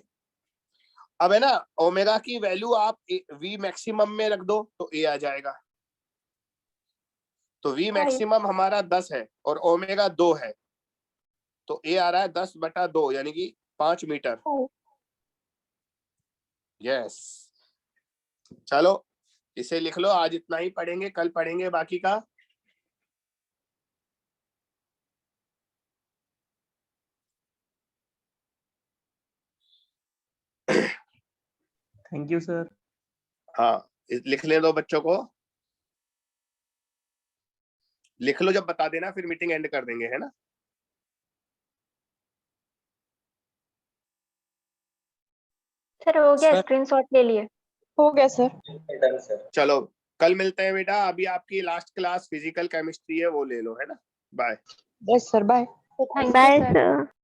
अब है ना, ओमेगा की वैल्यू आप वी मैक्सिमम में रख दो तो ए आ जाएगा। तो वी मैक्सिमम हमारा 10 है और ओमेगा 2 है, तो ए आ रहा है 10/2 यानी कि 5 मीटर। यस, चलो इसे लिख लो। आज इतना ही पढ़ेंगे, कल पढ़ेंगे बाकी का। Thank you sir. हाँ, लिख ले दो बच्चों को, लिख लो, जब बता देना फिर मीटिंग एंड कर देंगे, है ना। सर हो गया, स्क्रीनशॉट ले लिए। हो गया सर। Done sir. चलो कल मिलते हैं बेटा। अभी आपकी लास्ट क्लास फिजिकल केमिस्ट्री है, वो ले लो, है ना। Bye. Yes sir, bye. Thank you bye sir. Sir.